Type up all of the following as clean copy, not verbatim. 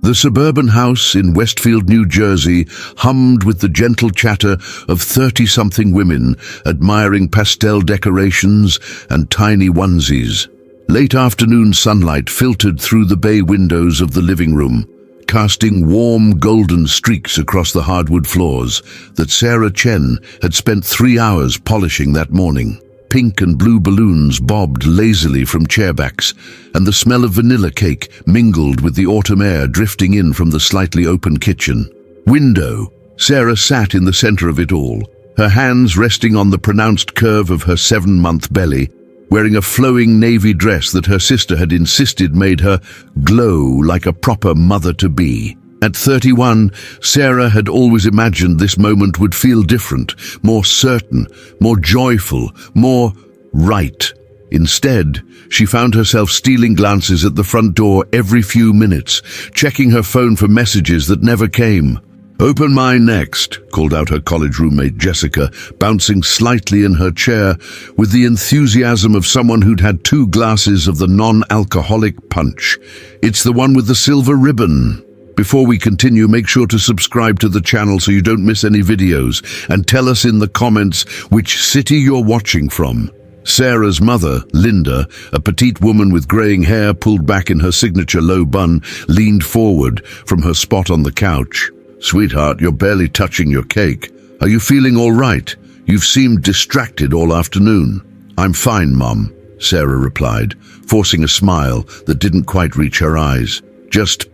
The suburban house in Westfield, New Jersey, hummed with the gentle chatter of 30-something women admiring pastel decorations and tiny onesies. Late afternoon sunlight filtered through the bay windows of the living room, casting warm golden streaks across the hardwood floors that Sarah Chen had spent 3 hours polishing that morning. Pink and blue balloons bobbed lazily from chairbacks, and the smell of vanilla cake mingled with the autumn air drifting in from the slightly open kitchen. Window. Sarah sat in the center of it all, her hands resting on the pronounced curve of her 7-month belly, wearing a flowing navy dress that her sister had insisted made her glow like a proper mother-to-be. At 31, Sarah had always imagined this moment would feel different, more certain, more joyful, more right. Instead, she found herself stealing glances at the front door every few minutes, checking her phone for messages that never came. "Open mine next," called out her college roommate Jessica, bouncing slightly in her chair with the enthusiasm of someone who'd had 2 glasses of the non-alcoholic punch. "It's the one with the silver ribbon." Before we continue, make sure to subscribe to the channel so you don't miss any videos, and tell us in the comments which city you're watching from. Sarah's mother, Linda, a petite woman with graying hair pulled back in her signature low bun, leaned forward from her spot on the couch. "Sweetheart, you're barely touching your cake. Are you feeling all right? You've seemed distracted all afternoon." "I'm fine, Mom," Sarah replied, forcing a smile that didn't quite reach her eyes. "Just,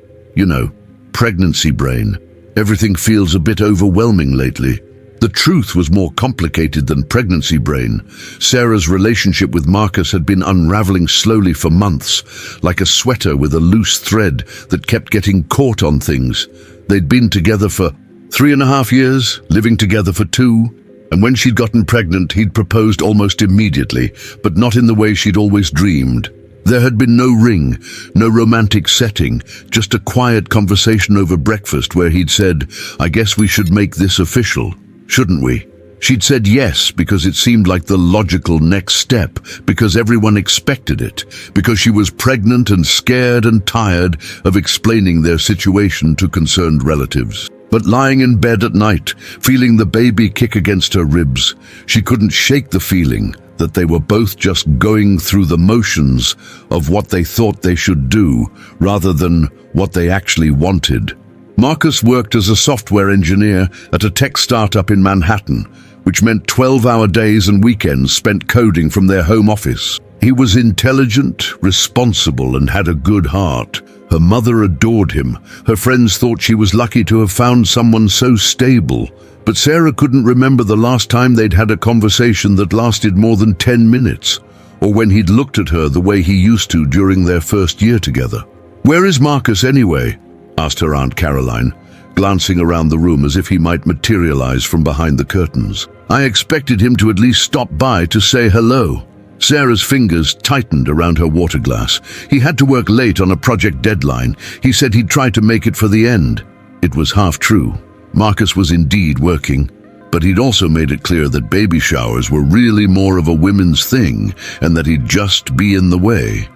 pregnancy brain. Everything feels a bit overwhelming lately." The truth was more complicated than pregnancy brain. Sarah's relationship with Marcus had been unraveling slowly for months, like a sweater with a loose thread that kept getting caught on things. They'd been together for 3.5 years, living together for 2, and when she'd gotten pregnant, he'd proposed almost immediately, but not in the way she'd always dreamed. There had been no ring, no romantic setting, just a quiet conversation over breakfast where he'd said, "I guess we should make this official, shouldn't we?" She'd said yes because it seemed like the logical next step, because everyone expected it, because she was pregnant and scared and tired of explaining their situation to concerned relatives. But lying in bed at night, feeling the baby kick against her ribs, she couldn't shake the feeling that they were both just going through the motions of what they thought they should do, rather than what they actually wanted. Marcus worked as a software engineer at a tech startup in Manhattan, which meant 12-hour days and weekends spent coding from their home office. He was intelligent, responsible, and had a good heart. Her mother adored him. Her friends thought she was lucky to have found someone so stable. But Sarah couldn't remember the last time they'd had a conversation that lasted more than 10 minutes, or when he'd looked at her the way he used to during their first year together. "Where is Marcus anyway?" asked her Aunt Caroline, glancing around the room as if he might materialize from behind the curtains. "I expected him to at least stop by to say hello." Sarah's fingers tightened around her water glass. "He had to work late on a project deadline. He said he'd try to make it for the end." It was half true. Marcus was indeed working, but he'd also made it clear that baby showers were really more of a women's thing and that he'd just be in the way.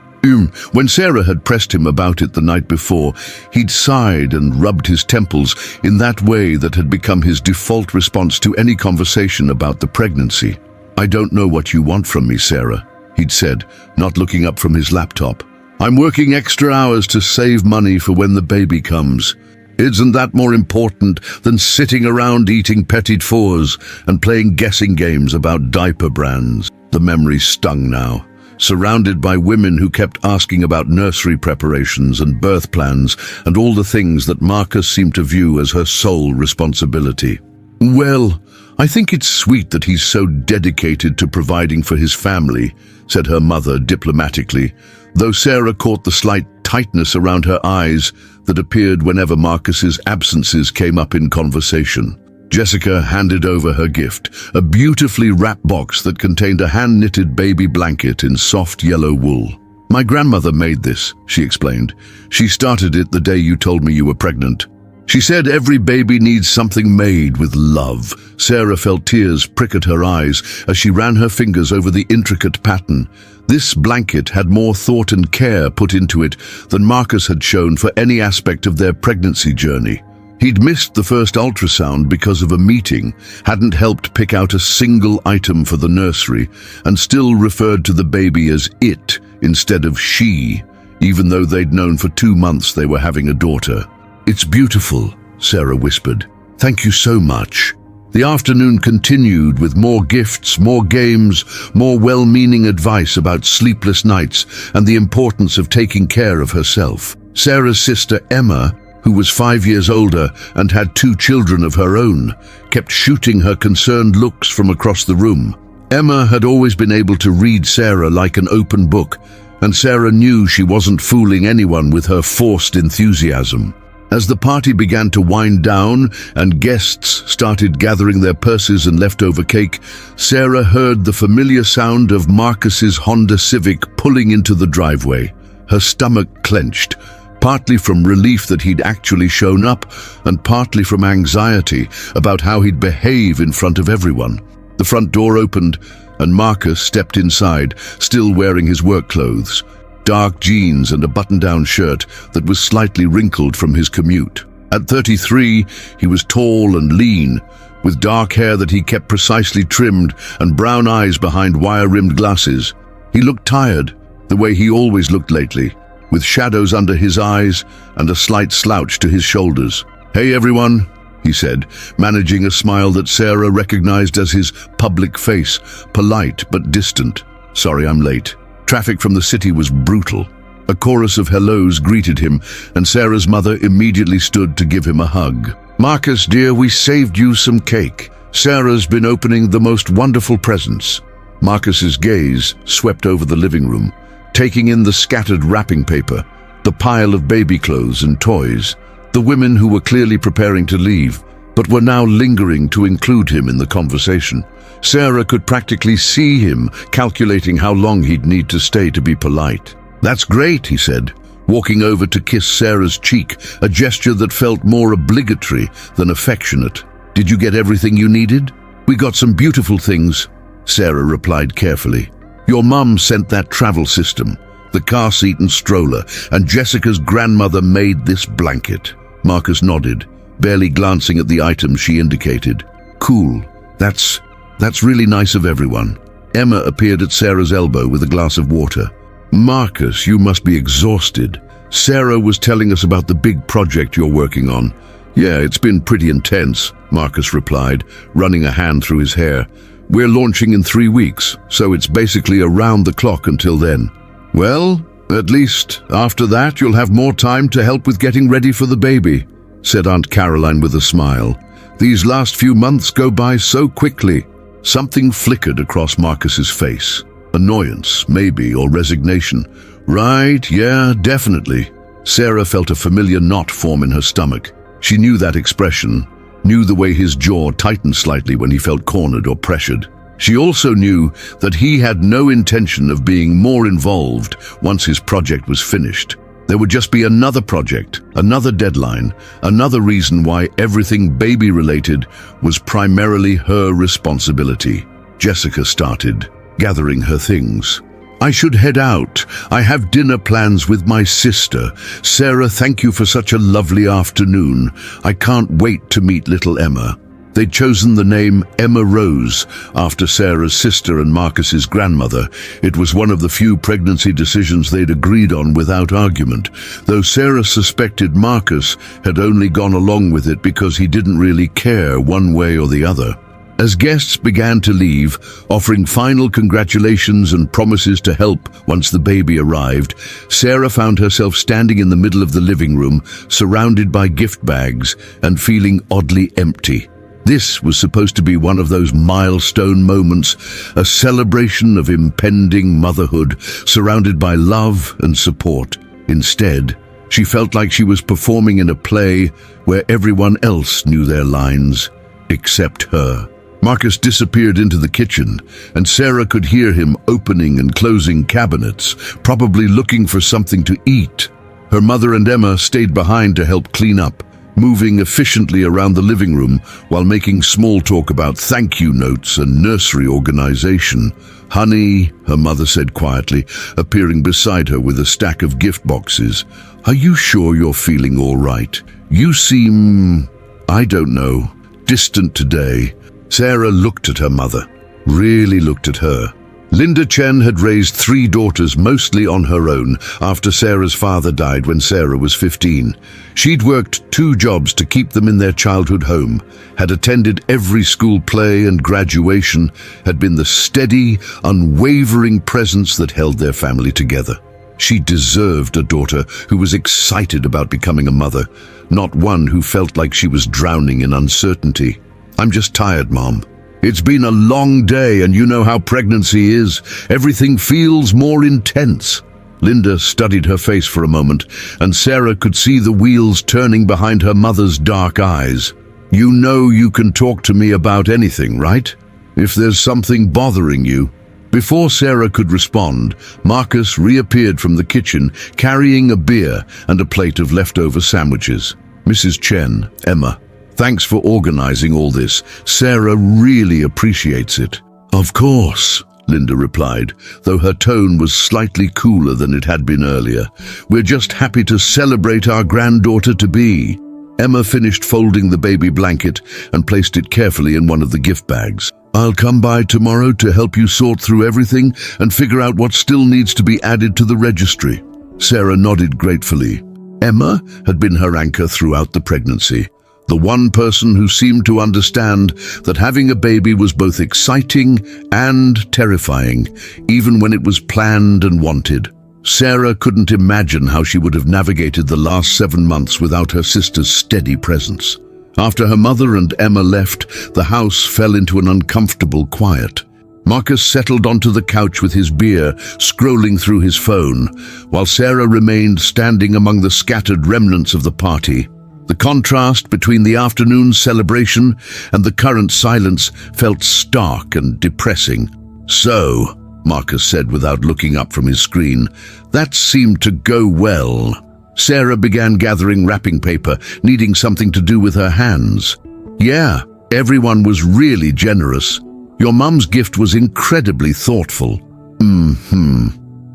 When Sarah had pressed him about it the night before, he'd sighed and rubbed his temples in that way that had become his default response to any conversation about the pregnancy. "I don't know what you want from me, Sarah," he'd said, not looking up from his laptop. "I'm working extra hours to save money for when the baby comes. Isn't that more important than sitting around eating petit fours and playing guessing games about diaper brands?" The memory stung now. Surrounded by women who kept asking about nursery preparations and birth plans and all the things that Marcus seemed to view as her sole responsibility. "Well, I think it's sweet that he's so dedicated to providing for his family," said her mother diplomatically, though Sarah caught the slight tightness around her eyes that appeared whenever Marcus's absences came up in conversation. Jessica handed over her gift, a beautifully wrapped box that contained a hand-knitted baby blanket in soft yellow wool. "My grandmother made this," she explained. "She started it the day you told me you were pregnant. She said every baby needs something made with love." Sarah felt tears prick at her eyes as she ran her fingers over the intricate pattern. This blanket had more thought and care put into it than Marcus had shown for any aspect of their pregnancy journey. He'd missed the first ultrasound because of a meeting, hadn't helped pick out a single item for the nursery, and still referred to the baby as it instead of she, even though they'd known for 2 months they were having a daughter. "It's beautiful," Sarah whispered. "Thank you so much." The afternoon continued with more gifts, more games, more well-meaning advice about sleepless nights and the importance of taking care of herself. Sarah's sister Emma, who was 5 years older and had 2 children of her own, kept shooting her concerned looks from across the room. Emma had always been able to read Sarah like an open book, and Sarah knew she wasn't fooling anyone with her forced enthusiasm. As the party began to wind down and guests started gathering their purses and leftover cake, Sarah heard the familiar sound of Marcus's Honda Civic pulling into the driveway. Her stomach clenched, partly from relief that he'd actually shown up and partly from anxiety about how he'd behave in front of everyone. The front door opened and Marcus stepped inside, still wearing his work clothes. Dark jeans and a button-down shirt that was slightly wrinkled from his commute. At 33, he was tall and lean, with dark hair that he kept precisely trimmed and brown eyes behind wire-rimmed glasses. He looked tired, the way he always looked lately, with shadows under his eyes and a slight slouch to his shoulders. "Hey everyone," he said, managing a smile that Sarah recognized as his public face, polite but distant. "Sorry I'm late." Traffic from the city was brutal. A chorus of hellos greeted him, and Sarah's mother immediately stood to give him a hug. "Marcus, dear, we saved you some cake. Sarah's been opening the most wonderful presents." Marcus's gaze swept over the living room, taking in the scattered wrapping paper, the pile of baby clothes and toys, the women who were clearly preparing to leave, but were now lingering to include him in the conversation. Sarah could practically see him calculating how long he'd need to stay to be polite. "That's great," he said, walking over to kiss Sarah's cheek, a gesture that felt more obligatory than affectionate. "Did you get everything you needed?" "We got some beautiful things," Sarah replied carefully. "Your mum sent that travel system, the car seat and stroller, and Jessica's grandmother made this blanket." Marcus nodded, barely glancing at the items she indicated. "Cool. That's really nice of everyone." Emma appeared at Sarah's elbow with a glass of water. "Marcus, you must be exhausted. Sarah was telling us about the big project you're working on." "Yeah, it's been pretty intense," Marcus replied, running a hand through his hair. "We're launching in 3 weeks, so it's basically around the clock until then." "Well, at least after that you'll have more time to help with getting ready for the baby," said Aunt Caroline with a smile. "These last few months go by so quickly." Something flickered across Marcus's face. Annoyance, maybe, or resignation. "Right, yeah, definitely." Sarah felt a familiar knot form in her stomach. She knew that expression, knew the way his jaw tightened slightly when he felt cornered or pressured. She also knew that he had no intention of being more involved once his project was finished. There would just be another project, another deadline, another reason why everything baby-related was primarily her responsibility. Jessica started, gathering her things. "I should head out. I have dinner plans with my sister. Sarah, thank you for such a lovely afternoon. I can't wait to meet little Emma." They'd chosen the name Emma Rose after Sarah's sister and Marcus's grandmother. It was one of the few pregnancy decisions they'd agreed on without argument, though Sarah suspected Marcus had only gone along with it because he didn't really care one way or the other. As guests began to leave, offering final congratulations and promises to help once the baby arrived, Sarah found herself standing in the middle of the living room, surrounded by gift bags and feeling oddly empty. This was supposed to be one of those milestone moments, a celebration of impending motherhood, surrounded by love and support. Instead, she felt like she was performing in a play where everyone else knew their lines, except her. Marcus disappeared into the kitchen, and Sarah could hear him opening and closing cabinets, probably looking for something to eat. Her mother and Emma stayed behind to help clean up, moving efficiently around the living room while making small talk about thank you notes and nursery organization. "Honey," her mother said quietly, appearing beside her with a stack of gift boxes, "are you sure you're feeling all right? You seem, I don't know, distant today." Sarah looked at her mother, really looked at her. Linda Chen had raised 3 daughters mostly on her own after Sarah's father died when Sarah was 15. She'd worked 2 jobs to keep them in their childhood home, had attended every school play and graduation, had been the steady, unwavering presence that held their family together. She deserved a daughter who was excited about becoming a mother, not one who felt like she was drowning in uncertainty. "I'm just tired, Mom. It's been a long day, and you know how pregnancy is. Everything feels more intense." Linda studied her face for a moment, and Sarah could see the wheels turning behind her mother's dark eyes. "You know you can talk to me about anything, right? If there's something bothering you." Before Sarah could respond, Marcus reappeared from the kitchen, carrying a beer and a plate of leftover sandwiches. "Mrs. Chen, Emma, thanks for organizing all this. Sarah really appreciates it." "Of course," Linda replied, though her tone was slightly cooler than it had been earlier. "We're just happy to celebrate our granddaughter-to-be." Emma finished folding the baby blanket and placed it carefully in one of the gift bags. "I'll come by tomorrow to help you sort through everything and figure out what still needs to be added to the registry." Sarah nodded gratefully. Emma had been her anchor throughout the pregnancy. The one person who seemed to understand that having a baby was both exciting and terrifying, even when it was planned and wanted. Sarah couldn't imagine how she would have navigated the last 7 months without her sister's steady presence. After her mother and Emma left, the house fell into an uncomfortable quiet. Marcus settled onto the couch with his beer, scrolling through his phone, while Sarah remained standing among the scattered remnants of the party. The contrast between the afternoon's celebration and the current silence felt stark and depressing. "So," Marcus said without looking up from his screen, "that seemed to go well." Sarah began gathering wrapping paper, needing something to do with her hands. "Yeah, everyone was really generous. Your mum's gift was incredibly thoughtful."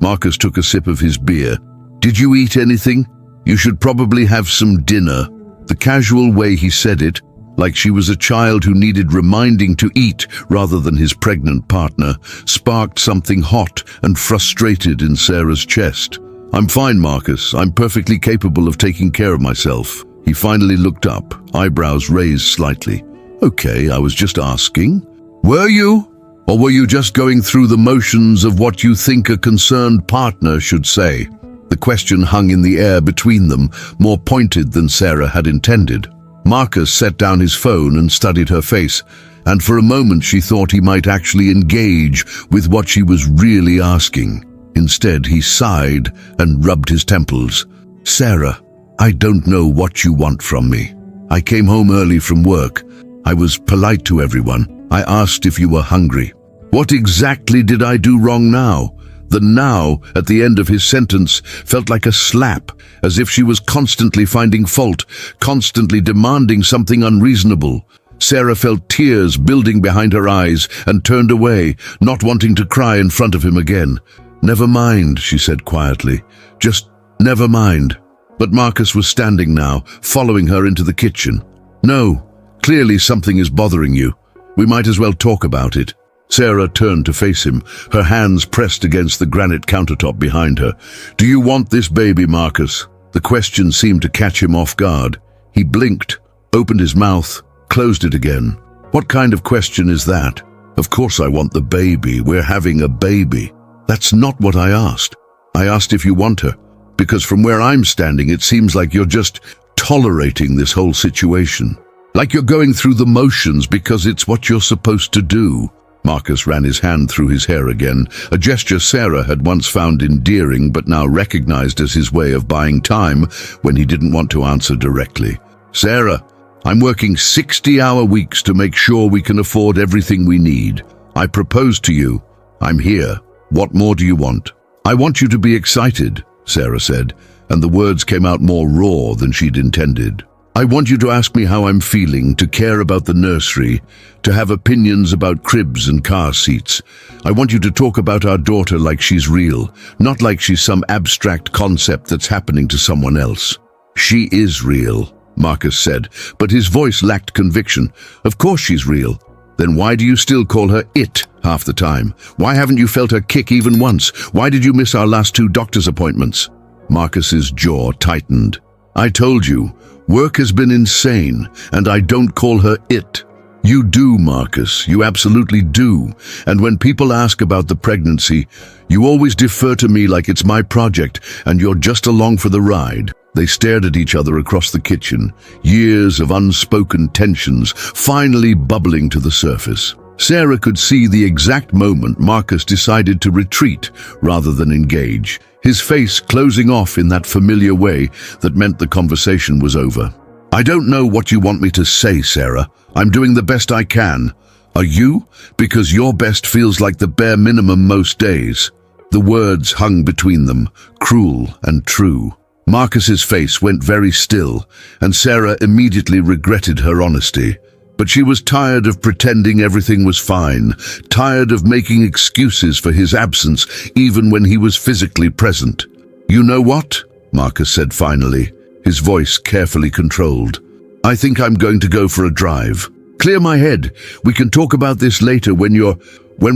Marcus took a sip of his beer. "Did you eat anything? You should probably have some dinner." The casual way he said it, like she was a child who needed reminding to eat rather than his pregnant partner, sparked something hot and frustrated in Sarah's chest. "I'm fine, Marcus. I'm perfectly capable of taking care of myself." He finally looked up, eyebrows raised slightly. "Okay, I was just asking." "Were you? Or were you just going through the motions of what you think a concerned partner should say?" The question hung in the air between them, more pointed than Sarah had intended. Marcus set down his phone and studied her face, and for a moment she thought he might actually engage with what she was really asking. Instead, he sighed and rubbed his temples. "Sarah, I don't know what you want from me. I came home early from work. I was polite to everyone. I asked if you were hungry. What exactly did I do wrong now?" The "now" at the end of his sentence felt like a slap, as if she was constantly finding fault, constantly demanding something unreasonable. Sarah felt tears building behind her eyes and turned away, not wanting to cry in front of him again. "Never mind," she said quietly. "Just never mind." But Marcus was standing now, following her into the kitchen. "No, clearly something is bothering you. We might as well talk about it." Sarah turned to face him, her hands pressed against the granite countertop behind her. "Do you want this baby, Marcus?" The question seemed to catch him off guard. He blinked, opened his mouth, closed it again. "What kind of question is that? Of course I want the baby. We're having a baby." "That's not what I asked. I asked if you want her, because from where I'm standing it seems like you're just tolerating this whole situation. Like you're going through the motions because it's what you're supposed to do." Marcus ran his hand through his hair again, a gesture Sarah had once found endearing but now recognized as his way of buying time when he didn't want to answer directly. "Sarah, I'm working 60-hour weeks to make sure we can afford everything we need. I proposed to you. I'm here. What more do you want?" "I want you to be excited," Sarah said, and the words came out more raw than she'd intended. I want you to ask me how I'm feeling, to care about the nursery, to have opinions about cribs and car seats. I want you to talk about our daughter like she's real, not like she's some abstract concept that's happening to someone else. She is real, Marcus said, but his voice lacked conviction. Of course she's real. Then why do you still call her it half the time? Why haven't you felt her kick even once? Why did you miss our last 2 doctor's appointments? Marcus's jaw tightened. I told you, work has been insane, and I don't call her it. You do, Marcus, you absolutely do. And when people ask about the pregnancy, you always defer to me like it's my project and you're just along for the ride. They stared at each other across the kitchen, years of unspoken tensions finally bubbling to the surface. Sarah could see the exact moment Marcus decided to retreat rather than engage, his face closing off in that familiar way that meant the conversation was over. I don't know what you want me to say, Sarah. I'm doing the best I can. Are you? Because your best feels like the bare minimum most days. The words hung between them, cruel and true. Marcus's face went very still, and Sarah immediately regretted her honesty. But she was tired of pretending everything was fine, tired of making excuses for his absence even when he was physically present. You know what? Marcus said finally, his voice carefully controlled. I think I'm going to go for a drive. Clear my head. We can talk about this later when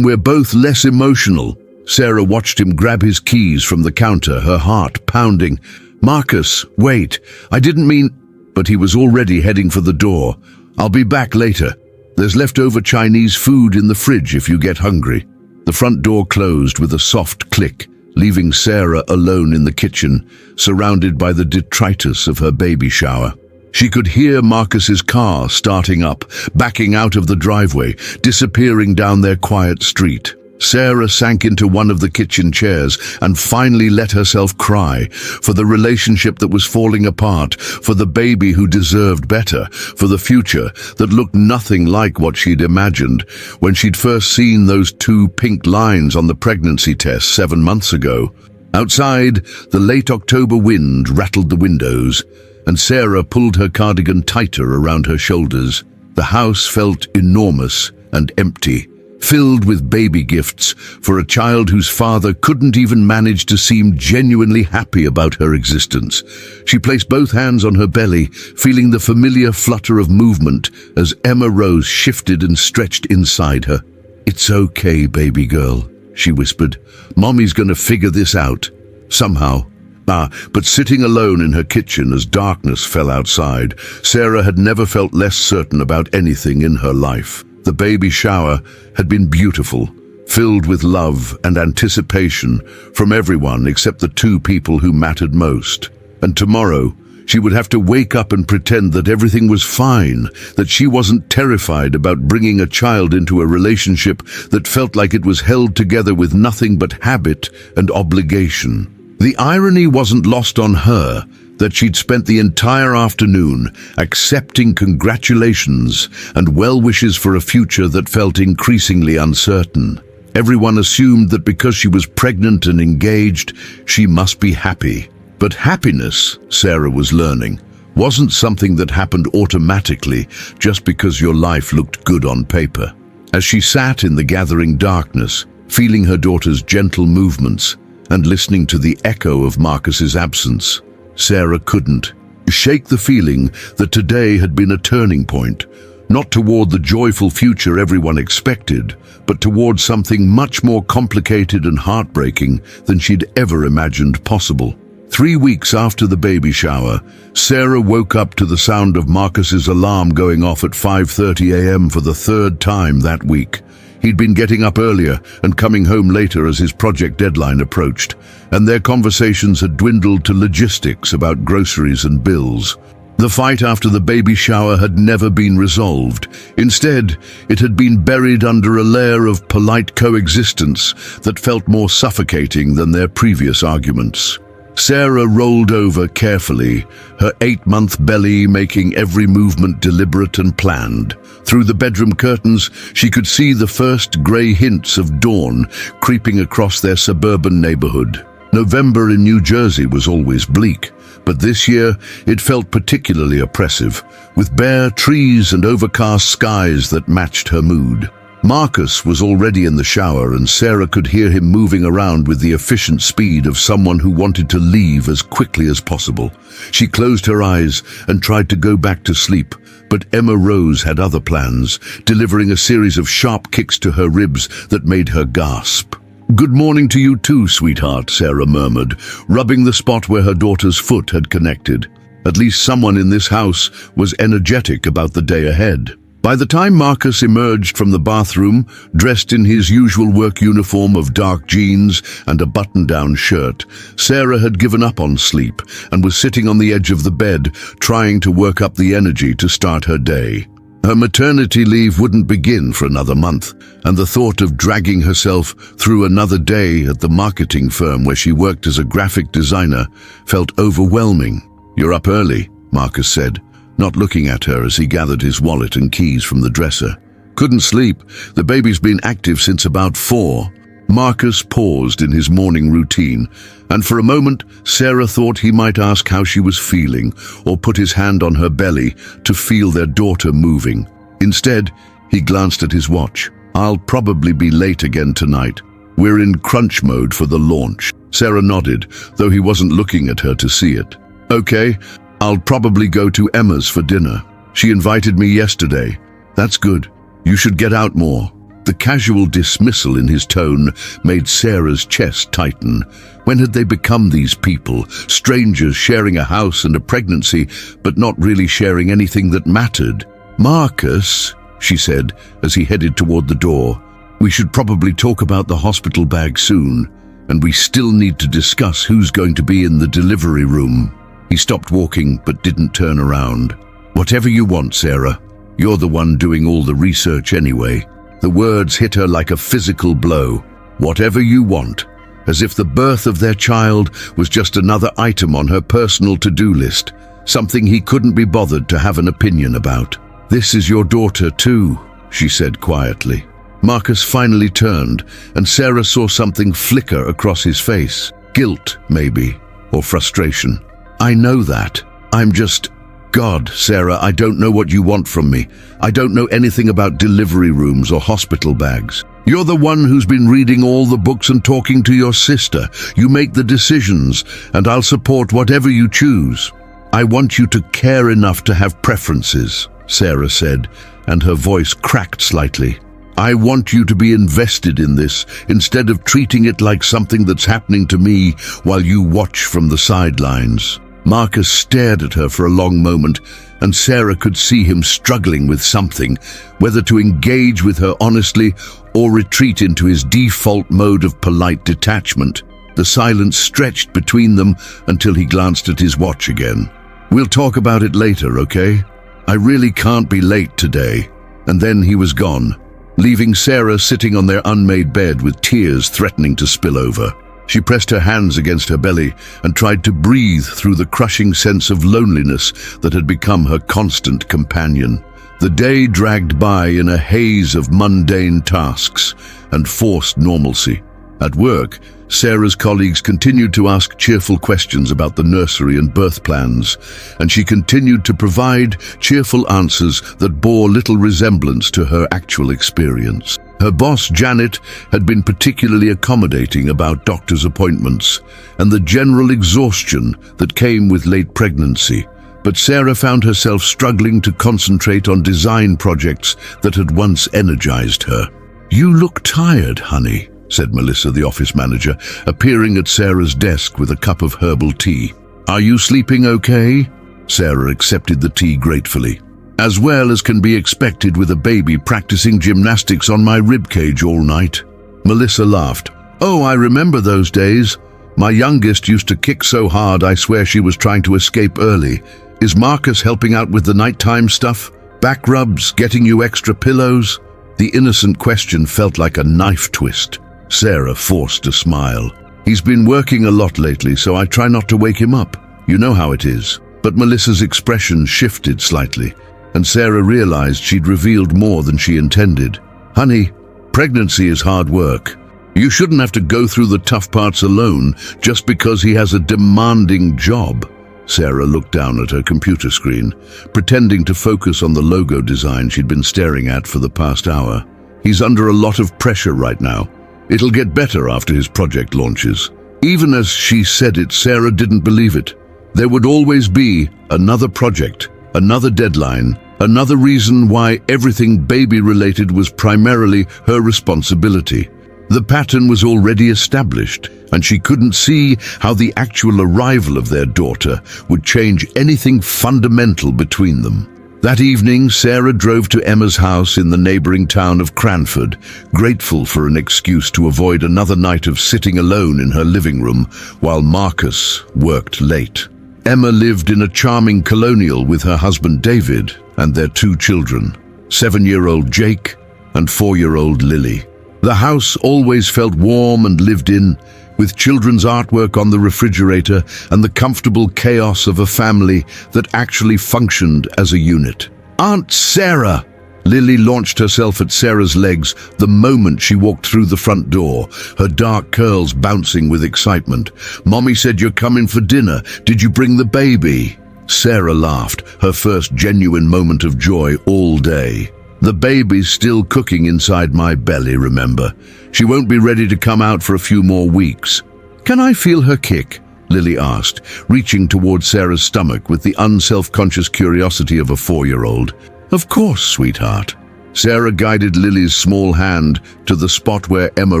we're both less emotional. Sarah watched him grab his keys from the counter, her heart pounding. Marcus, wait. I didn't mean... But he was already heading for the door. I'll be back later. There's leftover Chinese food in the fridge if you get hungry. The front door closed with a soft click, leaving Sarah alone in the kitchen, surrounded by the detritus of her baby shower. She could hear Marcus's car starting up, backing out of the driveway, disappearing down their quiet street. Sarah sank into one of the kitchen chairs and finally let herself cry for the relationship that was falling apart, for the baby who deserved better, for the future that looked nothing like what she'd imagined when she'd first seen those 2 pink lines on the pregnancy test 7 months ago. Outside, the late October wind rattled the windows, and Sarah pulled her cardigan tighter around her shoulders. The house felt enormous and empty, filled with baby gifts for a child whose father couldn't even manage to seem genuinely happy about her existence. She placed both hands on her belly, feeling the familiar flutter of movement as Emma Rose shifted and stretched inside her. It's okay, baby girl, she whispered. Mommy's gonna figure this out. Somehow. But sitting alone in her kitchen as darkness fell outside, Sarah had never felt less certain about anything in her life. The baby shower had been beautiful, filled with love and anticipation from everyone except the 2 people who mattered most. And tomorrow, she would have to wake up and pretend that everything was fine, that she wasn't terrified about bringing a child into a relationship that felt like it was held together with nothing but habit and obligation. The irony wasn't lost on her that she'd spent the entire afternoon accepting congratulations and well wishes for a future that felt increasingly uncertain. Everyone assumed that because she was pregnant and engaged, she must be happy. But happiness, Sarah was learning, wasn't something that happened automatically just because your life looked good on paper. As she sat in the gathering darkness, feeling her daughter's gentle movements and listening to the echo of Marcus's absence, Sarah couldn't shake the feeling that today had been a turning point, not toward the joyful future everyone expected, but toward something much more complicated and heartbreaking than she'd ever imagined possible. 3 weeks after the baby shower, Sarah woke up to the sound of Marcus's alarm going off at 5:30 a.m. for the 3rd time that week. He'd been getting up earlier and coming home later as his project deadline approached, and their conversations had dwindled to logistics about groceries and bills. The fight after the baby shower had never been resolved. Instead, it had been buried under a layer of polite coexistence that felt more suffocating than their previous arguments. Sarah rolled over carefully, her 8-month belly making every movement deliberate and planned. Through the bedroom curtains, she could see the first grey hints of dawn creeping across their suburban neighborhood. November in New Jersey was always bleak, But this year, it felt particularly oppressive, with bare trees and overcast skies that matched her mood. Marcus was already in the shower, and Sarah could hear him moving around with the efficient speed of someone who wanted to leave as quickly as possible. She closed her eyes and tried to go back to sleep, but Emma Rose had other plans, delivering a series of sharp kicks to her ribs that made her gasp. "Good morning to you too, sweetheart," Sarah murmured, rubbing the spot where her daughter's foot had connected. At least someone in this house was energetic about the day ahead. By the time Marcus emerged from the bathroom, dressed in his usual work uniform of dark jeans and a button-down shirt, Sarah had given up on sleep and was sitting on the edge of the bed, trying to work up the energy to start her day. Her maternity leave wouldn't begin for another month, and the thought of dragging herself through another day at the marketing firm where she worked as a graphic designer felt overwhelming. "You're up early," Marcus said, not looking at her as he gathered his wallet and keys from the dresser. "Couldn't sleep. The baby's been active since about 4. Marcus paused in his morning routine, and for a moment Sarah thought he might ask how she was feeling or put his hand on her belly to feel their daughter moving. Instead, he glanced at his watch. "I'll probably be late again tonight. We're in crunch mode for the launch." Sarah nodded, though he wasn't looking at her to see it. "Okay, I'll probably go to Emma's for dinner. She invited me yesterday." "That's good. You should get out more." The casual dismissal in his tone made Sarah's chest tighten. When had they become these people, strangers sharing a house and a pregnancy, but not really sharing anything that mattered? "Marcus," she said as he headed toward the door, "we should probably talk about the hospital bag soon, and we still need to discuss who's going to be in the delivery room." He stopped walking but didn't turn around. "Whatever you want, Sarah. You're the one doing all the research anyway." The words hit her like a physical blow. "Whatever you want," as if the birth of their child was just another item on her personal to-do list, something he couldn't be bothered to have an opinion about. "This is your daughter too," she said quietly. Marcus finally turned, and Sarah saw something flicker across his face. Guilt, maybe, or frustration. "I know that. I'm just... God, Sarah, I don't know what you want from me. I don't know anything about delivery rooms or hospital bags. You're the one who's been reading all the books and talking to your sister. You make the decisions, and I'll support whatever you choose. I want you to care enough to have preferences," Sarah said, and her voice cracked slightly. "I want you to be invested in this, instead of treating it like something that's happening to me while you watch from the sidelines." Marcus stared at her for a long moment, and Sarah could see him struggling with something, whether to engage with her honestly or retreat into his default mode of polite detachment. The silence stretched between them until he glanced at his watch again. "We'll talk about it later, okay? I really can't be late today." And then he was gone, leaving Sarah sitting on their unmade bed with tears threatening to spill over. She pressed her hands against her belly and tried to breathe through the crushing sense of loneliness that had become her constant companion. The day dragged by in a haze of mundane tasks and forced normalcy. At work, Sarah's colleagues continued to ask cheerful questions about the nursery and birth plans, and she continued to provide cheerful answers that bore little resemblance to her actual experience. Her boss, Janet, had been particularly accommodating about doctor's appointments and the general exhaustion that came with late pregnancy, but Sarah found herself struggling to concentrate on design projects that had once energized her. "You look tired, honey," said Melissa, the office manager, appearing at Sarah's desk with a cup of herbal tea. "Are you sleeping okay?" Sarah accepted the tea gratefully. "As well as can be expected with a baby practicing gymnastics on my ribcage all night." Melissa laughed. "Oh, I remember those days. My youngest used to kick so hard I swear she was trying to escape early. Is Marcus helping out with the nighttime stuff? Back rubs, getting you extra pillows?" The innocent question felt like a knife twist. Sarah forced a smile. "He's been working a lot lately, so I try not to wake him up. You know how it is." But Melissa's expression shifted slightly, and Sarah realized she'd revealed more than she intended. "Honey, pregnancy is hard work. You shouldn't have to go through the tough parts alone just because he has a demanding job." Sarah looked down at her computer screen, pretending to focus on the logo design she'd been staring at for the past hour. He's under a lot of pressure right now. It'll get better after his project launches. Even as she said it, Sarah didn't believe it. There would always be another project, another deadline, another reason why everything baby-related was primarily her responsibility. The pattern was already established, and she couldn't see how the actual arrival of their daughter would change anything fundamental between them. That evening, Sarah drove to Emma's house in the neighboring town of Cranford, grateful for an excuse to avoid another night of sitting alone in her living room while Marcus worked late. Emma lived in a charming colonial with her husband David and their 2 children, 7-year-old Jake and 4-year-old Lily. The house always felt warm and lived in, with children's artwork on the refrigerator and the comfortable chaos of a family that actually functioned as a unit. "Aunt Sarah!" Lily launched herself at Sarah's legs the moment she walked through the front door, her dark curls bouncing with excitement. "Mommy said you're coming for dinner. Did you bring the baby?" Sarah laughed, her first genuine moment of joy all day. "The baby's still cooking inside my belly, remember? She won't be ready to come out for a few more weeks." "Can I feel her kick?" Lily asked, reaching toward Sarah's stomach with the unself-conscious curiosity of a 4-year-old. "Of course, sweetheart." Sarah guided Lily's small hand to the spot where Emma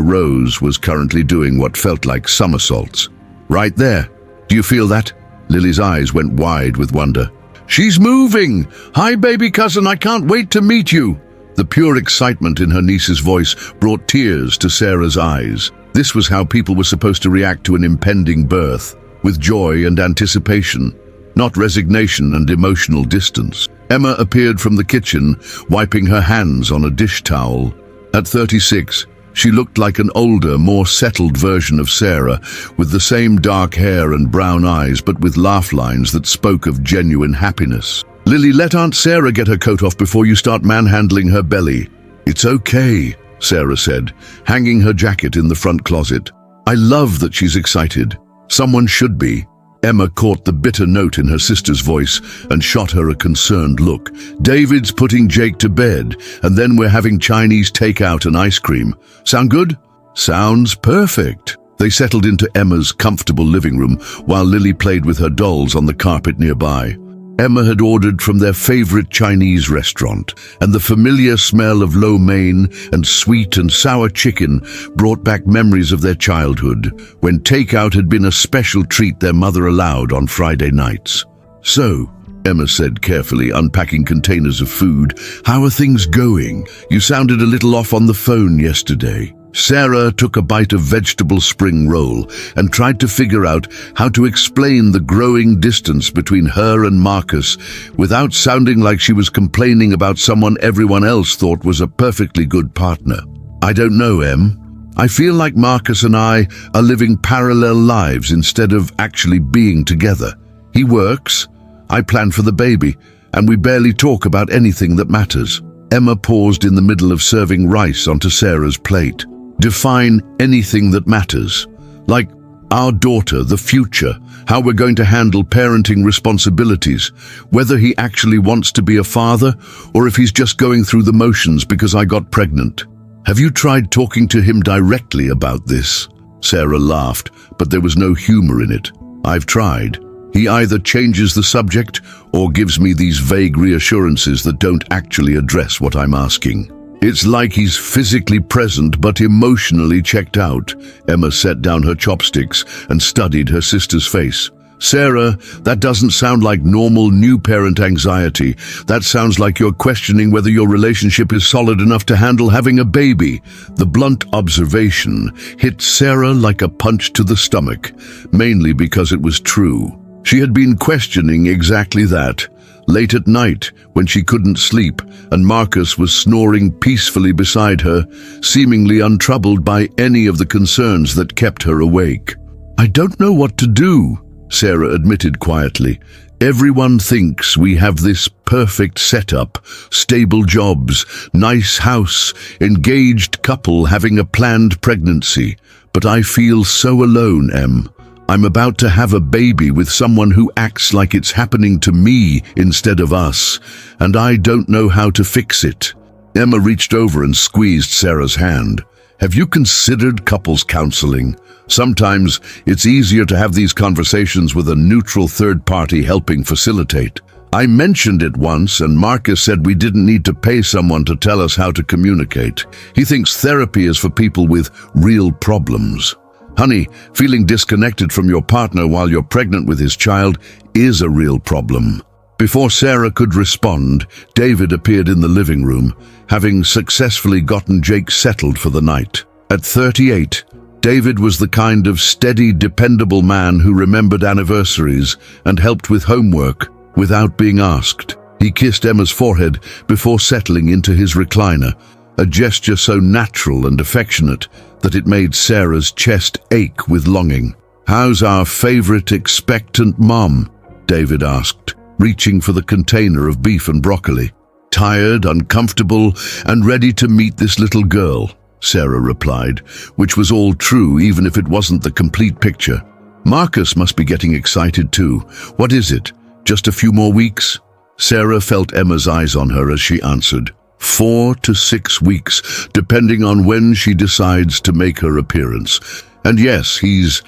Rose was currently doing what felt like somersaults. "Right there. Do you feel that?" Lily's eyes went wide with wonder. "She's moving! Hi, baby cousin, I can't wait to meet you!" The pure excitement in her niece's voice brought tears to Sarah's eyes. This was how people were supposed to react to an impending birth, with joy and anticipation, not resignation and emotional distance. Emma appeared from the kitchen, wiping her hands on a dish towel. At 36, she looked like an older, more settled version of Sarah, with the same dark hair and brown eyes, but with laugh lines that spoke of genuine happiness. "Lily, let Aunt Sarah get her coat off before you start manhandling her belly." "It's okay," Sarah said, hanging her jacket in the front closet. "I love that she's excited. Someone should be." Emma caught the bitter note in her sister's voice and shot her a concerned look. "David's putting Jake to bed, and then we're having Chinese takeout and ice cream. Sound good?" "Sounds perfect." They settled into Emma's comfortable living room while Lily played with her dolls on the carpet nearby. Emma had ordered from their favorite Chinese restaurant, and the familiar smell of lo mein and sweet and sour chicken brought back memories of their childhood, when takeout had been a special treat their mother allowed on Friday nights. "So," Emma said carefully, unpacking containers of food, "how are things going? You sounded a little off on the phone yesterday." Sarah took a bite of vegetable spring roll and tried to figure out how to explain the growing distance between her and Marcus without sounding like she was complaining about someone everyone else thought was a perfectly good partner. "I don't know, Em. I feel like Marcus and I are living parallel lives instead of actually being together. He works, I plan for the baby, and we barely talk about anything that matters." Emma paused in the middle of serving rice onto Sarah's plate. "Define anything that matters. Like our daughter, the future, how we're going to handle parenting responsibilities, whether he actually wants to be a father or if he's just going through the motions because I got pregnant. Have you tried talking to him directly about this?" Sarah laughed, but there was no humor in it. "I've tried. He either changes the subject or gives me these vague reassurances that don't actually address what I'm asking. It's like he's physically present but emotionally checked out." Emma set down her chopsticks and studied her sister's face. "Sarah, that doesn't sound like normal new parent anxiety. That sounds like you're questioning whether your relationship is solid enough to handle having a baby." The blunt observation hit Sarah like a punch to the stomach, mainly because it was true. She had been questioning exactly that. Late at night, when she couldn't sleep, and Marcus was snoring peacefully beside her, seemingly untroubled by any of the concerns that kept her awake. "I don't know what to do," Sarah admitted quietly. "Everyone thinks we have this perfect setup, stable jobs, nice house, engaged couple having a planned pregnancy. But I feel so alone, Em. I'm about to have a baby with someone who acts like it's happening to me instead of us, and I don't know how to fix it." Emma reached over and squeezed Sarah's hand. "Have you considered couples counseling? Sometimes it's easier to have these conversations with a neutral third party helping facilitate. I mentioned it once, and Marcus said we didn't need to pay someone to tell us how to communicate. He thinks therapy is for people with real problems." Honey, feeling disconnected from your partner while you're pregnant with his child is a real problem. Before Sarah could respond, David appeared in the living room, having successfully gotten Jake settled for the night. At 38, David was the kind of steady, dependable man who remembered anniversaries and helped with homework without being asked. He kissed Emma's forehead before settling into his recliner, a gesture so natural and affectionate that it made Sarah's chest ache with longing. "How's our favorite expectant mom?" David asked, reaching for the container of beef and broccoli. "Tired, uncomfortable, and ready to meet this little girl," Sarah replied, which was all true even if it wasn't the complete picture. "Marcus must be getting excited too. What is it? Just a few more weeks?" Sarah felt Emma's eyes on her as she answered. 4 to 6 weeks, depending on when she decides to make her appearance. And yes, he's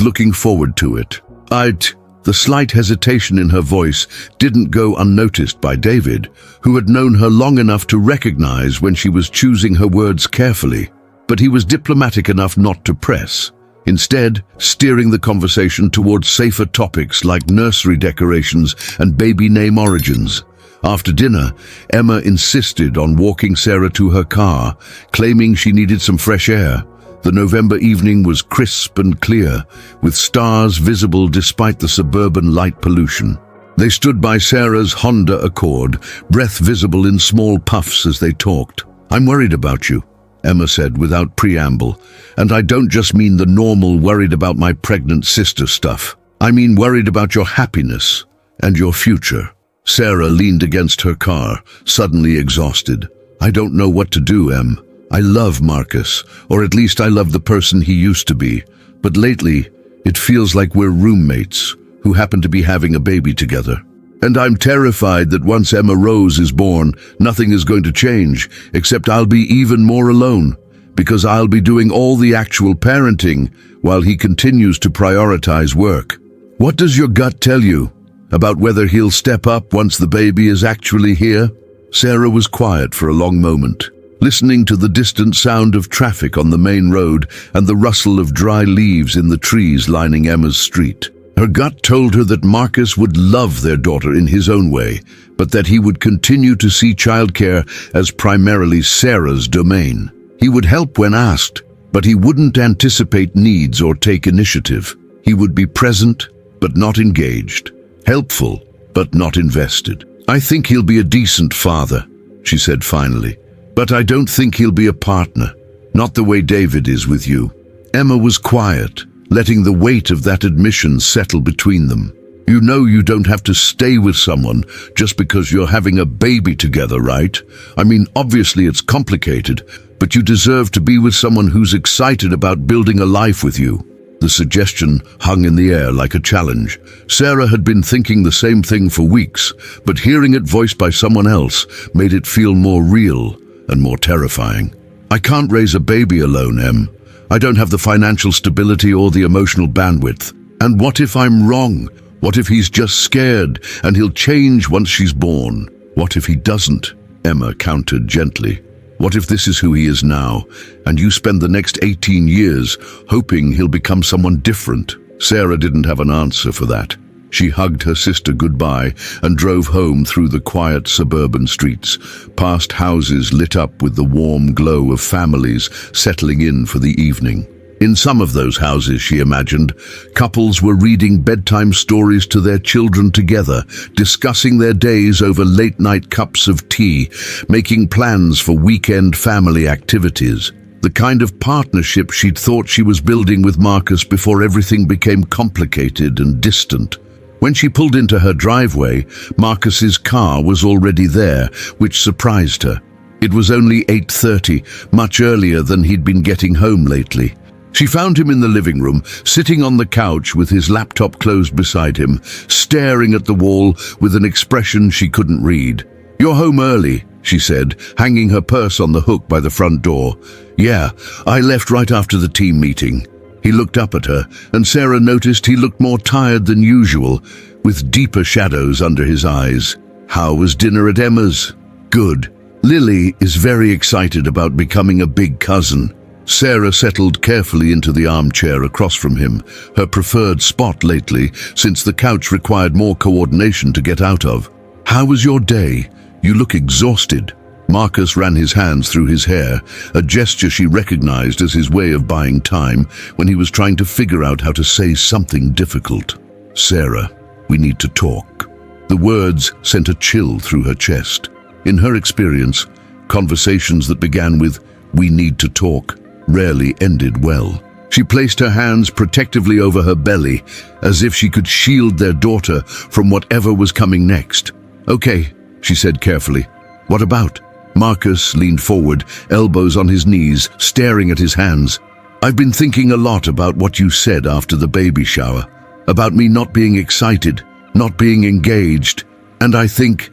looking forward to it. The slight hesitation in her voice didn't go unnoticed by David, who had known her long enough to recognize when she was choosing her words carefully. But he was diplomatic enough not to press, instead steering the conversation towards safer topics like nursery decorations and baby name origins. After dinner, Emma insisted on walking Sarah to her car, claiming she needed some fresh air. The November evening was crisp and clear, with stars visible despite the suburban light pollution. They stood by Sarah's Honda Accord, breath visible in small puffs as they talked. "I'm worried about you," Emma said without preamble, "and I don't just mean the normal worried about my pregnant sister stuff. I mean worried about your happiness and your future." Sarah leaned against her car, suddenly exhausted. "I don't know what to do, Em. I love Marcus, or at least I love the person he used to be. But lately, it feels like we're roommates who happen to be having a baby together. And I'm terrified that once Emma Rose is born, nothing is going to change, except I'll be even more alone, because I'll be doing all the actual parenting while he continues to prioritize work. What does your gut tell you about whether he'll step up once the baby is actually here?" Sarah was quiet for a long moment, listening to the distant sound of traffic on the main road and the rustle of dry leaves in the trees lining Emma's street. Her gut told her that Marcus would love their daughter in his own way, but that he would continue to see childcare as primarily Sarah's domain. He would help when asked, but he wouldn't anticipate needs or take initiative. He would be present, but not engaged. Helpful, but not invested. "I think he'll be a decent father," she said finally, "but I don't think he'll be a partner, not the way David is with you." Emma was quiet, letting the weight of that admission settle between them. "You know you don't have to stay with someone just because you're having a baby together, right? I mean, obviously it's complicated, but you deserve to be with someone who's excited about building a life with you." The suggestion hung in the air like a challenge. Sarah had been thinking the same thing for weeks, but hearing it voiced by someone else made it feel more real and more terrifying. "I can't raise a baby alone, Em. I don't have the financial stability or the emotional bandwidth. And what if I'm wrong? What if he's just scared and he'll change once she's born? What if he doesn't?" Emma countered gently. "What if this is who he is now, and you spend the next 18 years hoping he'll become someone different?" Sarah didn't have an answer for that. She hugged her sister goodbye and drove home through the quiet suburban streets, past houses lit up with the warm glow of families settling in for the evening. In some of those houses, she imagined, couples were reading bedtime stories to their children together, discussing their days over late-night cups of tea, making plans for weekend family activities. The kind of partnership she'd thought she was building with Marcus before everything became complicated and distant. When she pulled into her driveway, Marcus's car was already there, which surprised her. It was only 8:30, much earlier than he'd been getting home lately. She found him in the living room, sitting on the couch with his laptop closed beside him, staring at the wall with an expression she couldn't read. "You're home early," she said, hanging her purse on the hook by the front door. "Yeah, I left right after the team meeting." He looked up at her, and Sarah noticed he looked more tired than usual, with deeper shadows under his eyes. "How was dinner at Emma's?" "Good. Lily is very excited about becoming a big cousin." Sarah settled carefully into the armchair across from him, her preferred spot lately, since the couch required more coordination to get out of. "How was your day? You look exhausted." Marcus ran his hands through his hair, a gesture she recognized as his way of buying time when he was trying to figure out how to say something difficult. "Sarah, we need to talk." The words sent a chill through her chest. In her experience, conversations that began with "we need to talk" rarely ended well. She placed her hands protectively over her belly, as if she could shield their daughter from whatever was coming next. "Okay," she said carefully. "What about?" Marcus leaned forward, elbows on his knees, staring at his hands. "I've been thinking a lot about what you said after the baby shower, about me not being excited, not being engaged, and I think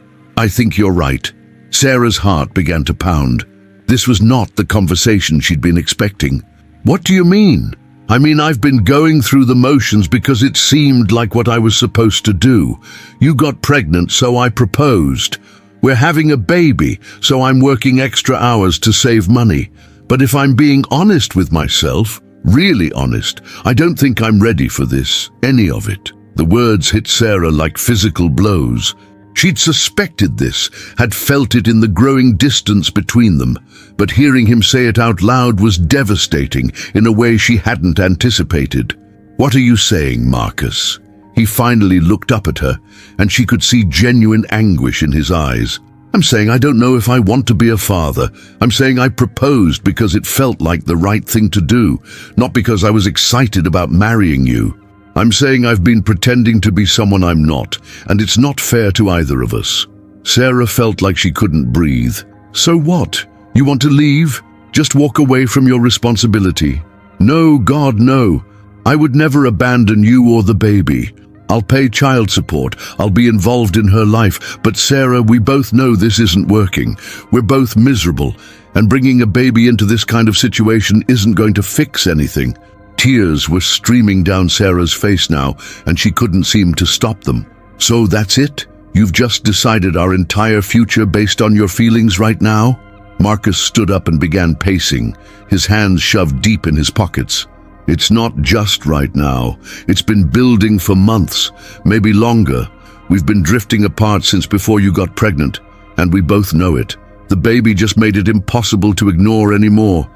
you're right." Sarah's heart began to pound. This was not the conversation she'd been expecting. "What do you mean?" "I mean, I've been going through the motions because it seemed like what I was supposed to do. You got pregnant, so I proposed. We're having a baby, so I'm working extra hours to save money. But if I'm being honest with myself, really honest, I don't think I'm ready for this, any of it." The words hit Sarah like physical blows. She'd suspected this, had felt it in the growing distance between them, but hearing him say it out loud was devastating in a way she hadn't anticipated. "What are you saying, Marcus?" He finally looked up at her, and she could see genuine anguish in his eyes. "I'm saying I don't know if I want to be a father. I'm saying I proposed because it felt like the right thing to do, not because I was excited about marrying you. I'm saying I've been pretending to be someone I'm not, and it's not fair to either of us." Sarah felt like she couldn't breathe. "So what? You want to leave? Just walk away from your responsibility?" "No, God, no. I would never abandon you or the baby. I'll pay child support. I'll be involved in her life. But Sarah, we both know this isn't working. We're both miserable, and bringing a baby into this kind of situation isn't going to fix anything." Tears were streaming down Sarah's face now, and she couldn't seem to stop them. "So that's it? You've just decided our entire future based on your feelings right now?" Marcus stood up and began pacing, his hands shoved deep in his pockets. "It's not just right now. It's been building for months, maybe longer. We've been drifting apart since before you got pregnant, and we both know it. The baby just made it impossible to ignore anymore."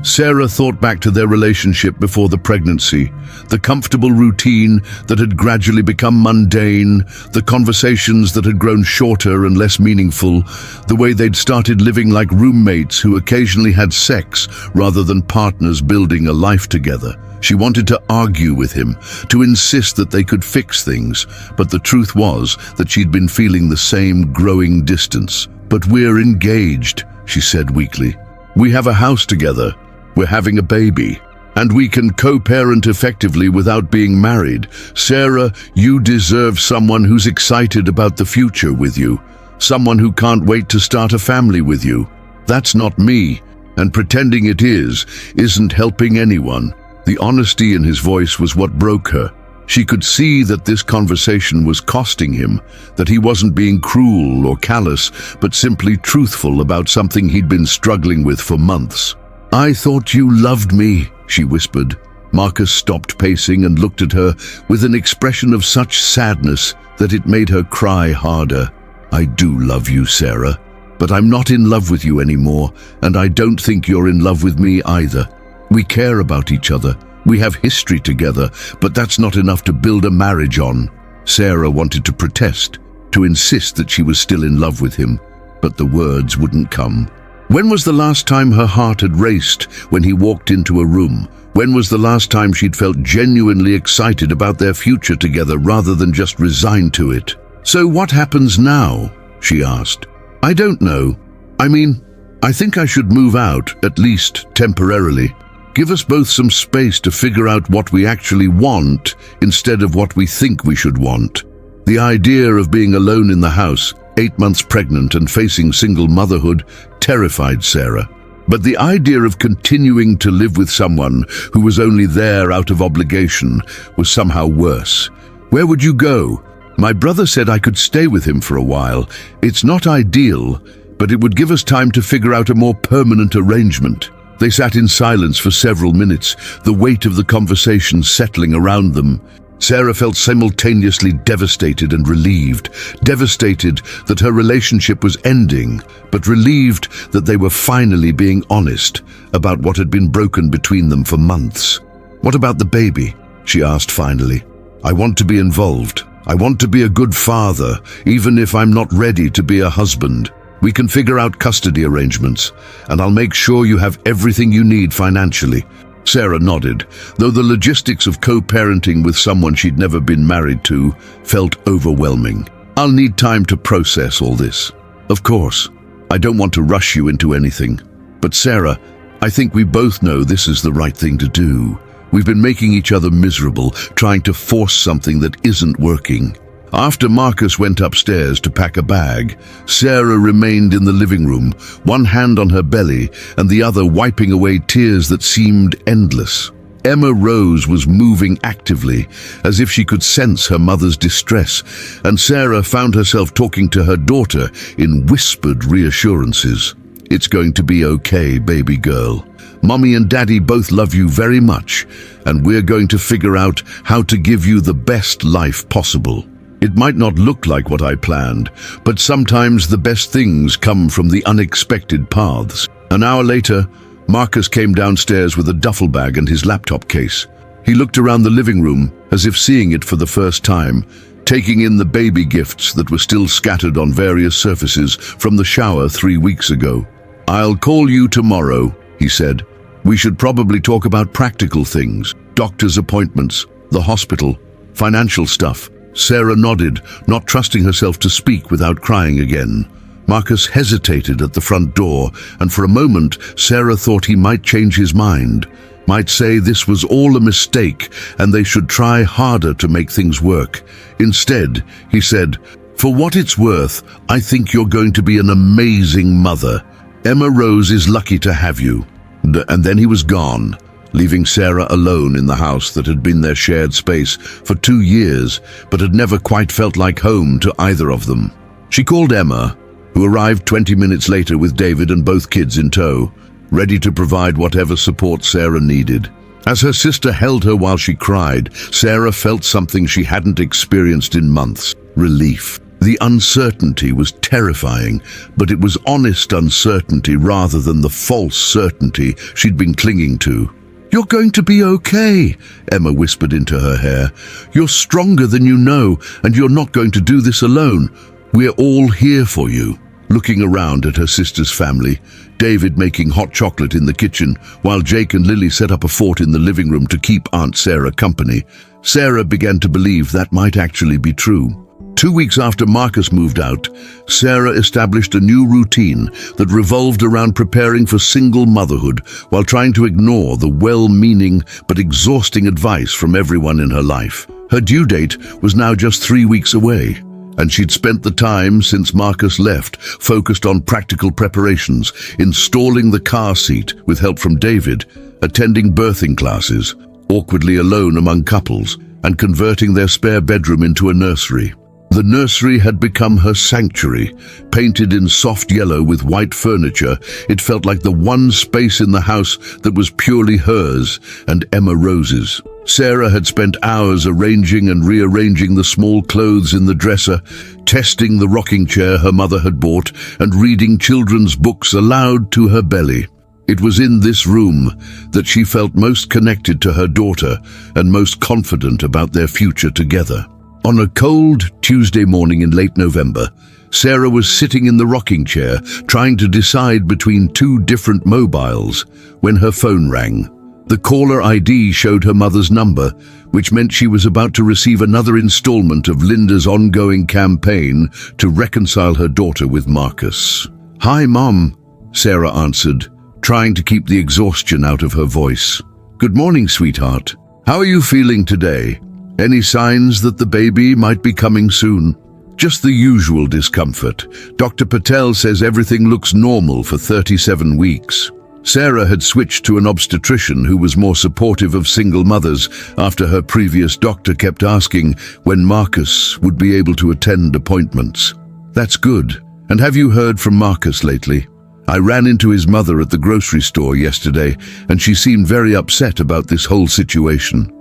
Sarah thought back to their relationship before the pregnancy, the comfortable routine that had gradually become mundane, the conversations that had grown shorter and less meaningful, the way they'd started living like roommates who occasionally had sex rather than partners building a life together. She wanted to argue with him, to insist that they could fix things, but the truth was that she'd been feeling the same growing distance. "But we're engaged," she said weakly. "We have a house together. We're having a baby. And we can co-parent effectively without being married. Sarah, you deserve someone who's excited about the future with you. Someone who can't wait to start a family with you. That's not me. And pretending it isn't helping anyone." The honesty in his voice was what broke her. She could see that this conversation was costing him, that he wasn't being cruel or callous, but simply truthful about something he'd been struggling with for months. "I thought you loved me," she whispered. Marcus stopped pacing and looked at her with an expression of such sadness that it made her cry harder. "I do love you, Sarah, but I'm not in love with you anymore, and I don't think you're in love with me either. We care about each other. We have history together, but that's not enough to build a marriage on." Sarah wanted to protest, to insist that she was still in love with him, but the words wouldn't come. When was the last time her heart had raced when he walked into a room? When was the last time she'd felt genuinely excited about their future together rather than just resigned to it? "So what happens now?" she asked. "I don't know. I mean, I think I should move out, at least temporarily." Give us both some space to figure out what we actually want instead of what we think we should want. The idea of being alone in the house, 8 months pregnant and facing single motherhood, terrified Sarah. But the idea of continuing to live with someone who was only there out of obligation was somehow worse. Where would you go? My brother said I could stay with him for a while. It's not ideal, but it would give us time to figure out a more permanent arrangement. They sat in silence for several minutes, the weight of the conversation settling around them. Sarah felt simultaneously devastated and relieved. Devastated that her relationship was ending, but relieved that they were finally being honest about what had been broken between them for months. "What about the baby?" she asked finally. "I want to be involved. I want to be a good father, even if I'm not ready to be a husband. We can figure out custody arrangements, and I'll make sure you have everything you need financially." Sarah nodded, though the logistics of co-parenting with someone she'd never been married to felt overwhelming. "I'll need time to process all this. Of course, I don't want to rush you into anything. But Sarah, I think we both know this is the right thing to do. We've been making each other miserable, trying to force something that isn't working." After Marcus went upstairs to pack a bag, Sarah remained in the living room, one hand on her belly and the other wiping away tears that seemed endless. Emma Rose was moving actively, as if she could sense her mother's distress, and Sarah found herself talking to her daughter in whispered reassurances. "It's going to be okay, baby girl. Mommy and Daddy both love you very much, and we're going to figure out how to give you the best life possible. It might not look like what I planned, but sometimes the best things come from the unexpected paths." An hour later, Marcus came downstairs with a duffel bag and his laptop case. He looked around the living room as if seeing it for the first time, taking in the baby gifts that were still scattered on various surfaces from the shower 3 weeks ago. "I'll call you tomorrow," he said. "We should probably talk about practical things, doctor's appointments, the hospital, financial stuff." Sarah nodded, not trusting herself to speak without crying again. Marcus hesitated at the front door, and for a moment Sarah thought he might change his mind, might say this was all a mistake and they should try harder to make things work. Instead, he said, "For what it's worth, I think you're going to be an amazing mother. Emma Rose is lucky to have you." And then he was gone, leaving Sarah alone in the house that had been their shared space for 2 years, but had never quite felt like home to either of them. She called Emma, who arrived 20 minutes later with David and both kids in tow, ready to provide whatever support Sarah needed. As her sister held her while she cried, Sarah felt something she hadn't experienced in months: relief. The uncertainty was terrifying, but it was honest uncertainty rather than the false certainty she'd been clinging to. "You're going to be okay," Emma whispered into her hair. "You're stronger than you know, and you're not going to do this alone. We're all here for you." Looking around at her sister's family, David making hot chocolate in the kitchen, while Jake and Lily set up a fort in the living room to keep Aunt Sarah company, Sarah began to believe that might actually be true. 2 weeks after Marcus moved out, Sarah established a new routine that revolved around preparing for single motherhood while trying to ignore the well-meaning but exhausting advice from everyone in her life. Her due date was now just 3 weeks away, and she'd spent the time since Marcus left focused on practical preparations, installing the car seat with help from David, attending birthing classes, awkwardly alone among couples, and converting their spare bedroom into a nursery. The nursery had become her sanctuary. Painted in soft yellow with white furniture, it felt like the one space in the house that was purely hers and Emma Rose's. Sarah had spent hours arranging and rearranging the small clothes in the dresser, testing the rocking chair her mother had bought, and reading children's books aloud to her belly. It was in this room that she felt most connected to her daughter and most confident about their future together. On a cold Tuesday morning in late November, Sarah was sitting in the rocking chair trying to decide between 2 different mobiles when her phone rang. The caller ID showed her mother's number, which meant she was about to receive another installment of Linda's ongoing campaign to reconcile her daughter with Marcus. "Hi, Mom," Sarah answered, trying to keep the exhaustion out of her voice. "Good morning, sweetheart. How are you feeling today? Any signs that the baby might be coming soon?" "Just the usual discomfort. Dr. Patel says everything looks normal for 37 weeks. Sarah had switched to an obstetrician who was more supportive of single mothers after her previous doctor kept asking when Marcus would be able to attend appointments. "That's good. And have you heard from Marcus lately? I ran into his mother at the grocery store yesterday, and she seemed very upset about this whole situation."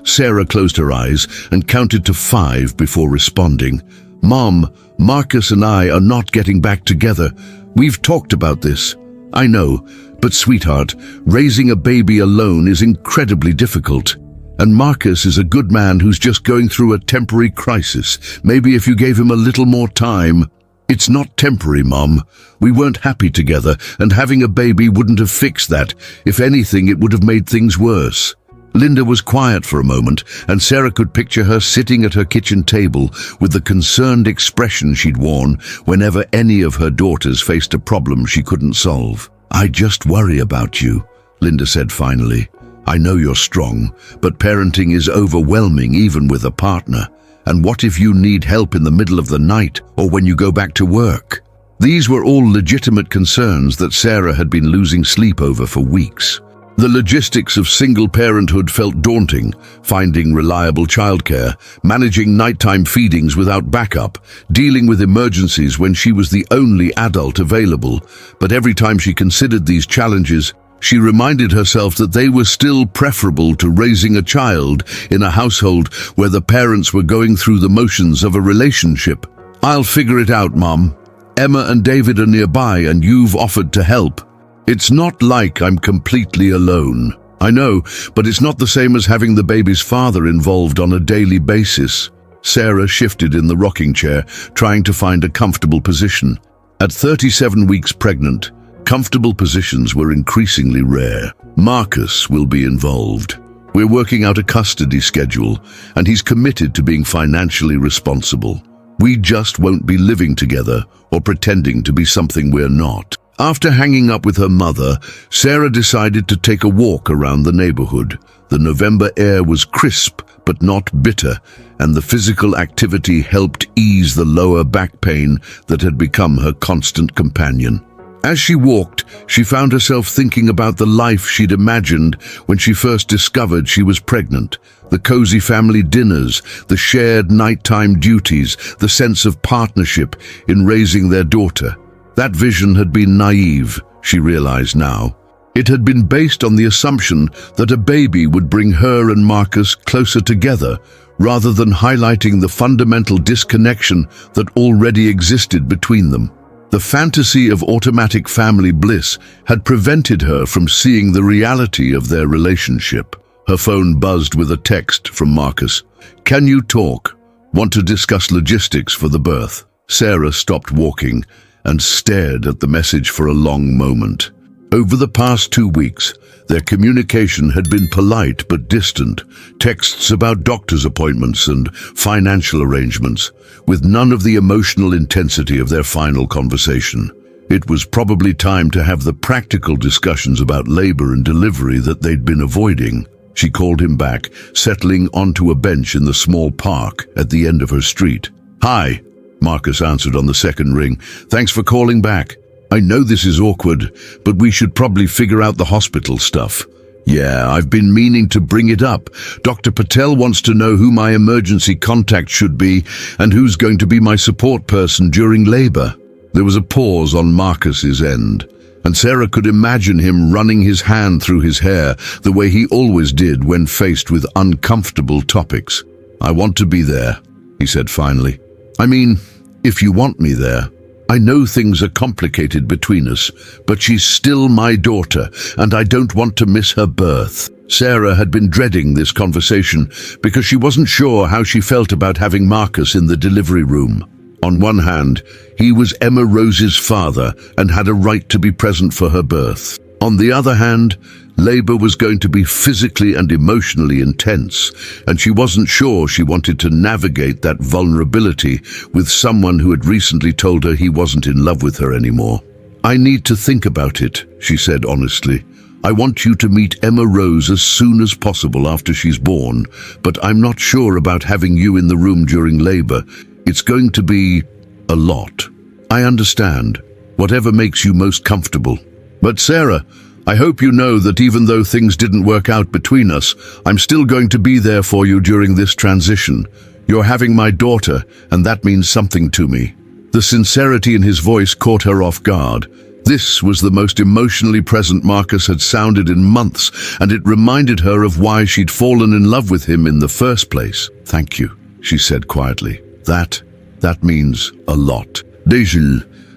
Sarah closed her eyes and counted to 5 before responding. "Mom, Marcus and I are not getting back together. We've talked about this." "I know, but sweetheart, raising a baby alone is incredibly difficult. And Marcus is a good man who's just going through a temporary crisis. Maybe if you gave him a little more time." "It's not temporary, Mom. We weren't happy together, and having a baby wouldn't have fixed that. If anything, it would have made things worse." Linda was quiet for a moment, and Sarah could picture her sitting at her kitchen table with the concerned expression she'd worn whenever any of her daughters faced a problem she couldn't solve. "I just worry about you," Linda said finally. "I know you're strong, but parenting is overwhelming even with a partner. And what if you need help in the middle of the night or when you go back to work?" These were all legitimate concerns that Sarah had been losing sleep over for weeks. The logistics of single parenthood felt daunting, finding reliable childcare, managing nighttime feedings without backup, dealing with emergencies when she was the only adult available. But every time she considered these challenges, she reminded herself that they were still preferable to raising a child in a household where the parents were going through the motions of a relationship. "I'll figure it out, Mom. Emma and David are nearby and you've offered to help. It's not like I'm completely alone." "I know, but it's not the same as having the baby's father involved on a daily basis." Sarah shifted in the rocking chair, trying to find a comfortable position. At 37 weeks pregnant, comfortable positions were increasingly rare. "Marcus will be involved. We're working out a custody schedule, and he's committed to being financially responsible. We just won't be living together or pretending to be something we're not." After hanging up with her mother, Sarah decided to take a walk around the neighborhood. The November air was crisp but not bitter, and the physical activity helped ease the lower back pain that had become her constant companion. As she walked, she found herself thinking about the life she'd imagined when she first discovered she was pregnant. The cozy family dinners, the shared nighttime duties, the sense of partnership in raising their daughter. That vision had been naive, she realized now. It had been based on the assumption that a baby would bring her and Marcus closer together, rather than highlighting the fundamental disconnection that already existed between them. The fantasy of automatic family bliss had prevented her from seeing the reality of their relationship. Her phone buzzed with a text from Marcus. "Can you talk? Want to discuss logistics for the birth?" Sarah stopped walking and stared at the message for a long moment. Over the past 2 weeks, their communication had been polite but distant, texts about doctor's appointments and financial arrangements, with none of the emotional intensity of their final conversation. It was probably time to have the practical discussions about labor and delivery that they'd been avoiding. She called him back, settling onto a bench in the small park at the end of her street. "Hi," Marcus answered on the second ring. "Thanks for calling back. I know this is awkward, but we should probably figure out the hospital stuff." "Yeah, I've been meaning to bring it up. Dr. Patel wants to know who my emergency contact should be and who's going to be my support person during labor." There was a pause on Marcus's end, and Sarah could imagine him running his hand through his hair the way he always did when faced with uncomfortable topics. "I want to be there," he said finally. "I mean, if you want me there. I know things are complicated between us, but she's still my daughter, and I don't want to miss her birth." Sarah had been dreading this conversation because she wasn't sure how she felt about having Marcus in the delivery room. On one hand, he was Emma Rose's father and had a right to be present for her birth. On the other hand, labor was going to be physically and emotionally intense, and she wasn't sure she wanted to navigate that vulnerability with someone who had recently told her he wasn't in love with her anymore. I need to think about it, she said honestly. I want you to meet Emma Rose as soon as possible after she's born, but I'm not sure about having you in the room during labor. It's going to be a lot. I understand. Whatever makes you most comfortable. But Sarah, I hope you know that even though things didn't work out between us, I'm still going to be there for you during this transition. You're having my daughter, and that means something to me. The sincerity in his voice caught her off guard. This was the most emotionally present Marcus had sounded in months, and it reminded her of why she'd fallen in love with him in the first place. Thank you, she said quietly. That means a lot.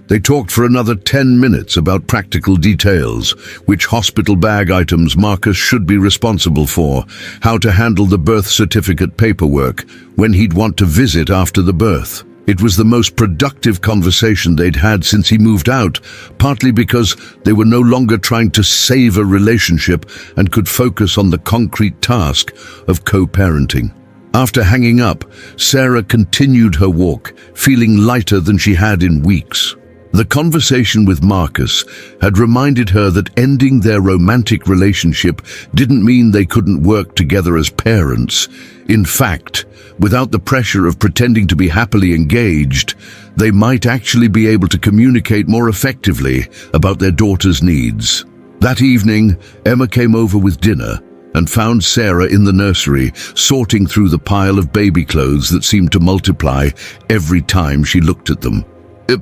They talked for another 10 minutes about practical details, which hospital bag items Marcus should be responsible for, how to handle the birth certificate paperwork, when he'd want to visit after the birth. It was the most productive conversation they'd had since he moved out, partly because they were no longer trying to save a relationship and could focus on the concrete task of co-parenting. After hanging up, Sarah continued her walk, feeling lighter than she had in weeks. The conversation with Marcus had reminded her that ending their romantic relationship didn't mean they couldn't work together as parents. In fact, without the pressure of pretending to be happily engaged, they might actually be able to communicate more effectively about their daughter's needs. That evening, Emma came over with dinner and found Sarah in the nursery, sorting through the pile of baby clothes that seemed to multiply every time she looked at them.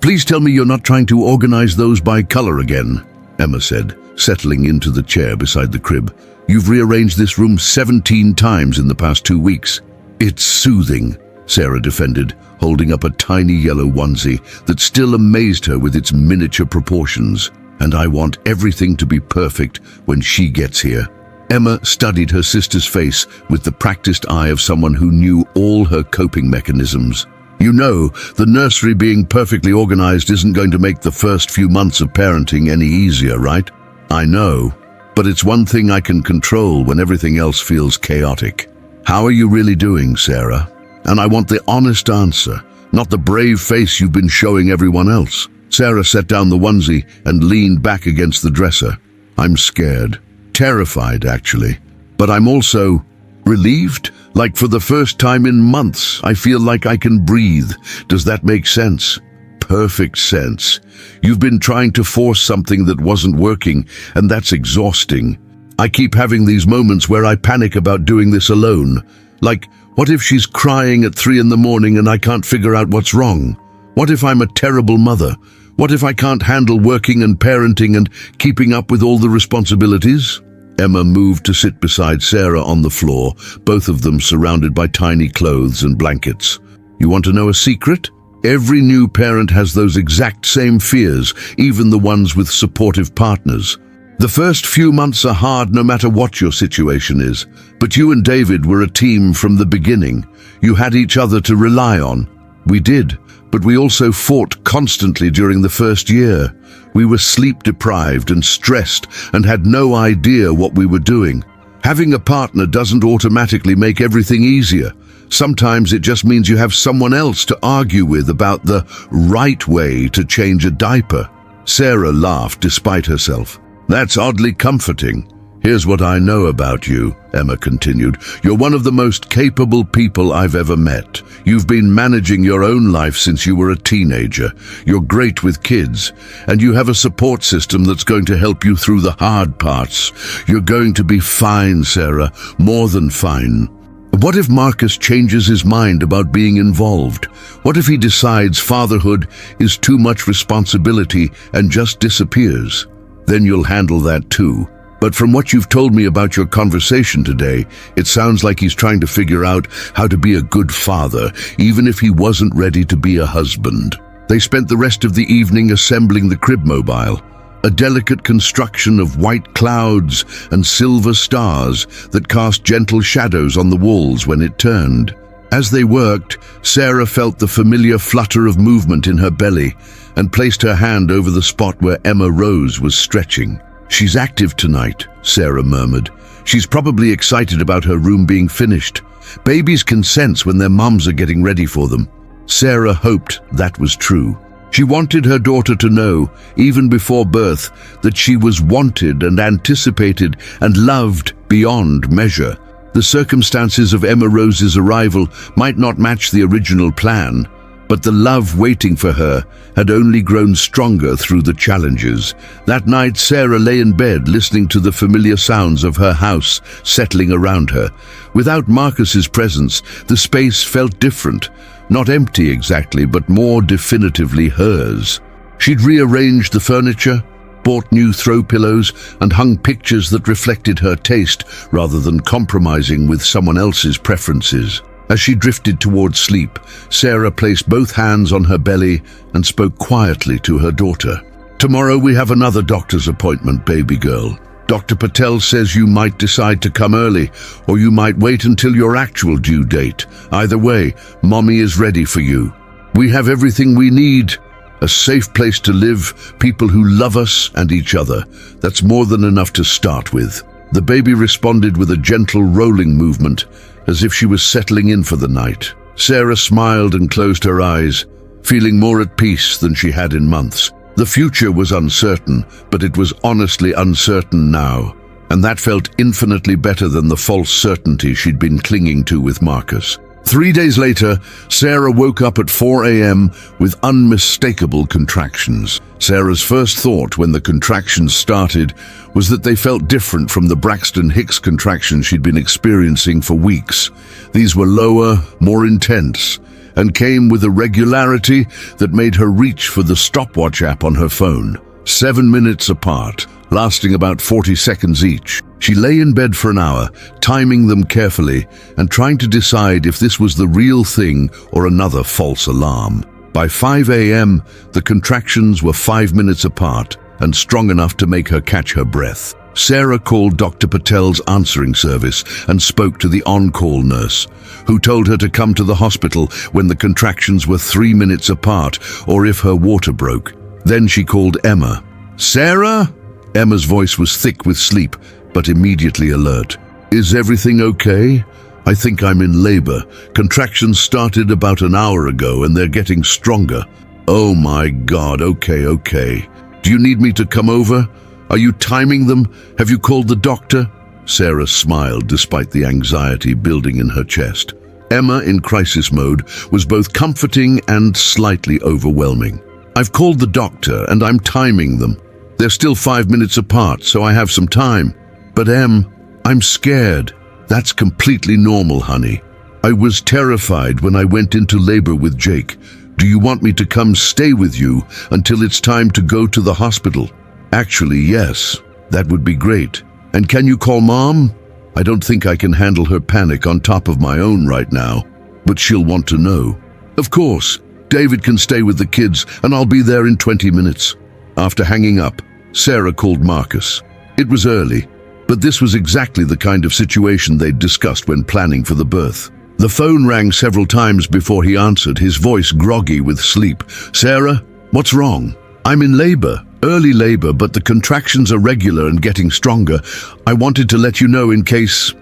Please tell me you're not trying to organize those by color again, Emma said, settling into the chair beside the crib. You've rearranged this room 17 times in the past 2 weeks. It's soothing, Sarah defended, holding up a tiny yellow onesie that still amazed her with its miniature proportions. And I want everything to be perfect when she gets here. Emma studied her sister's face with the practiced eye of someone who knew all her coping mechanisms. You know, the nursery being perfectly organized isn't going to make the first few months of parenting any easier, right? I know, but it's one thing I can control when everything else feels chaotic. How are you really doing, Sarah? And I want the honest answer, not the brave face you've been showing everyone else. Sarah set down the onesie and leaned back against the dresser. I'm scared. Terrified, actually. But I'm also relieved. Like for the first time in months, I feel like I can breathe. Does that make sense? Perfect sense. You've been trying to force something that wasn't working, and that's exhausting. I keep having these moments where I panic about doing this alone. Like, what if she's crying at 3 a.m. and I can't figure out what's wrong? What if I'm a terrible mother? What if I can't handle working and parenting and keeping up with all the responsibilities? Emma moved to sit beside Sarah on the floor, both of them surrounded by tiny clothes and blankets. You want to know a secret? Every new parent has those exact same fears, even the ones with supportive partners. The first few months are hard no matter what your situation is, but you and David were a team from the beginning. You had each other to rely on. We did, but we also fought constantly during the first year. We were sleep-deprived and stressed and had no idea what we were doing. Having a partner doesn't automatically make everything easier. Sometimes it just means you have someone else to argue with about the right way to change a diaper. Sarah laughed despite herself. That's oddly comforting. Here's what I know about you, Emma continued. You're one of the most capable people I've ever met. You've been managing your own life since you were a teenager. You're great with kids, and you have a support system that's going to help you through the hard parts. You're going to be fine, Sarah, more than fine. What if Marcus changes his mind about being involved? What if he decides fatherhood is too much responsibility and just disappears? Then you'll handle that too. But from what you've told me about your conversation today, it sounds like he's trying to figure out how to be a good father, even if he wasn't ready to be a husband. They spent the rest of the evening assembling the crib mobile, a delicate construction of white clouds and silver stars that cast gentle shadows on the walls when it turned. As they worked, Sarah felt the familiar flutter of movement in her belly and placed her hand over the spot where Emma Rose was stretching. She's active tonight, Sarah murmured. She's probably excited about her room being finished. Babies can sense when their mums are getting ready for them. Sarah hoped that was true. She wanted her daughter to know, even before birth, that she was wanted and anticipated and loved beyond measure. The circumstances of Emma Rose's arrival might not match the original plan, but the love waiting for her had only grown stronger through the challenges. That night, Sarah lay in bed listening to the familiar sounds of her house settling around her. Without Marcus's presence, the space felt different. Not empty exactly, but more definitively hers. She'd rearranged the furniture, bought new throw pillows, and hung pictures that reflected her taste rather than compromising with someone else's preferences. As she drifted towards sleep, Sarah placed both hands on her belly and spoke quietly to her daughter. "Tomorrow we have another doctor's appointment, baby girl. Dr. Patel says you might decide to come early, or you might wait until your actual due date. Either way, Mommy is ready for you. We have everything we need. A safe place to live, people who love us and each other. That's more than enough to start with." The baby responded with a gentle rolling movement, as if she was settling in for the night. Sarah smiled and closed her eyes, feeling more at peace than she had in months. The future was uncertain, but it was honestly uncertain now, and that felt infinitely better than the false certainty she'd been clinging to with Marcus. 3 days later, Sarah woke up at 4 a.m. with unmistakable contractions. Sarah's first thought when the contractions started was that they felt different from the Braxton Hicks contractions she'd been experiencing for weeks. These were lower, more intense, and came with a regularity that made her reach for the stopwatch app on her phone. 7 minutes apart, lasting about 40 seconds each. She lay in bed for an hour, timing them carefully and trying to decide if this was the real thing or another false alarm. By 5 a.m., the contractions were 5 minutes apart and strong enough to make her catch her breath. Sarah called Dr. Patel's answering service and spoke to the on-call nurse, who told her to come to the hospital when the contractions were 3 minutes apart or if her water broke. Then she called Emma. "Sarah?" Emma's voice was thick with sleep, but immediately alert. "Is everything okay? I think I'm in labor. Contractions started about an hour ago and they're getting stronger." "Oh my God, okay. Do you need me to come over? Are you timing them? Have you called the doctor?" Sarah smiled despite the anxiety building in her chest. Emma, in crisis mode, was both comforting and slightly overwhelming. "I've called the doctor and I'm timing them. They're still 5 minutes apart, so I have some time. But I'm scared." "That's completely normal, honey. I was terrified when I went into labor with Jake. Do you want me to come stay with you until it's time to go to the hospital?" "Actually, yes. That would be great. And can you call Mom? I don't think I can handle her panic on top of my own right now, but she'll want to know." "Of course. David can stay with the kids and I'll be there in 20 minutes. After hanging up, Sarah called Marcus. It was early, but this was exactly the kind of situation they'd discussed when planning for the birth. The phone rang several times before he answered, his voice groggy with sleep. "Sarah, what's wrong?" "I'm in labor, early labor, but the contractions are regular and getting stronger. I wanted to let you know in case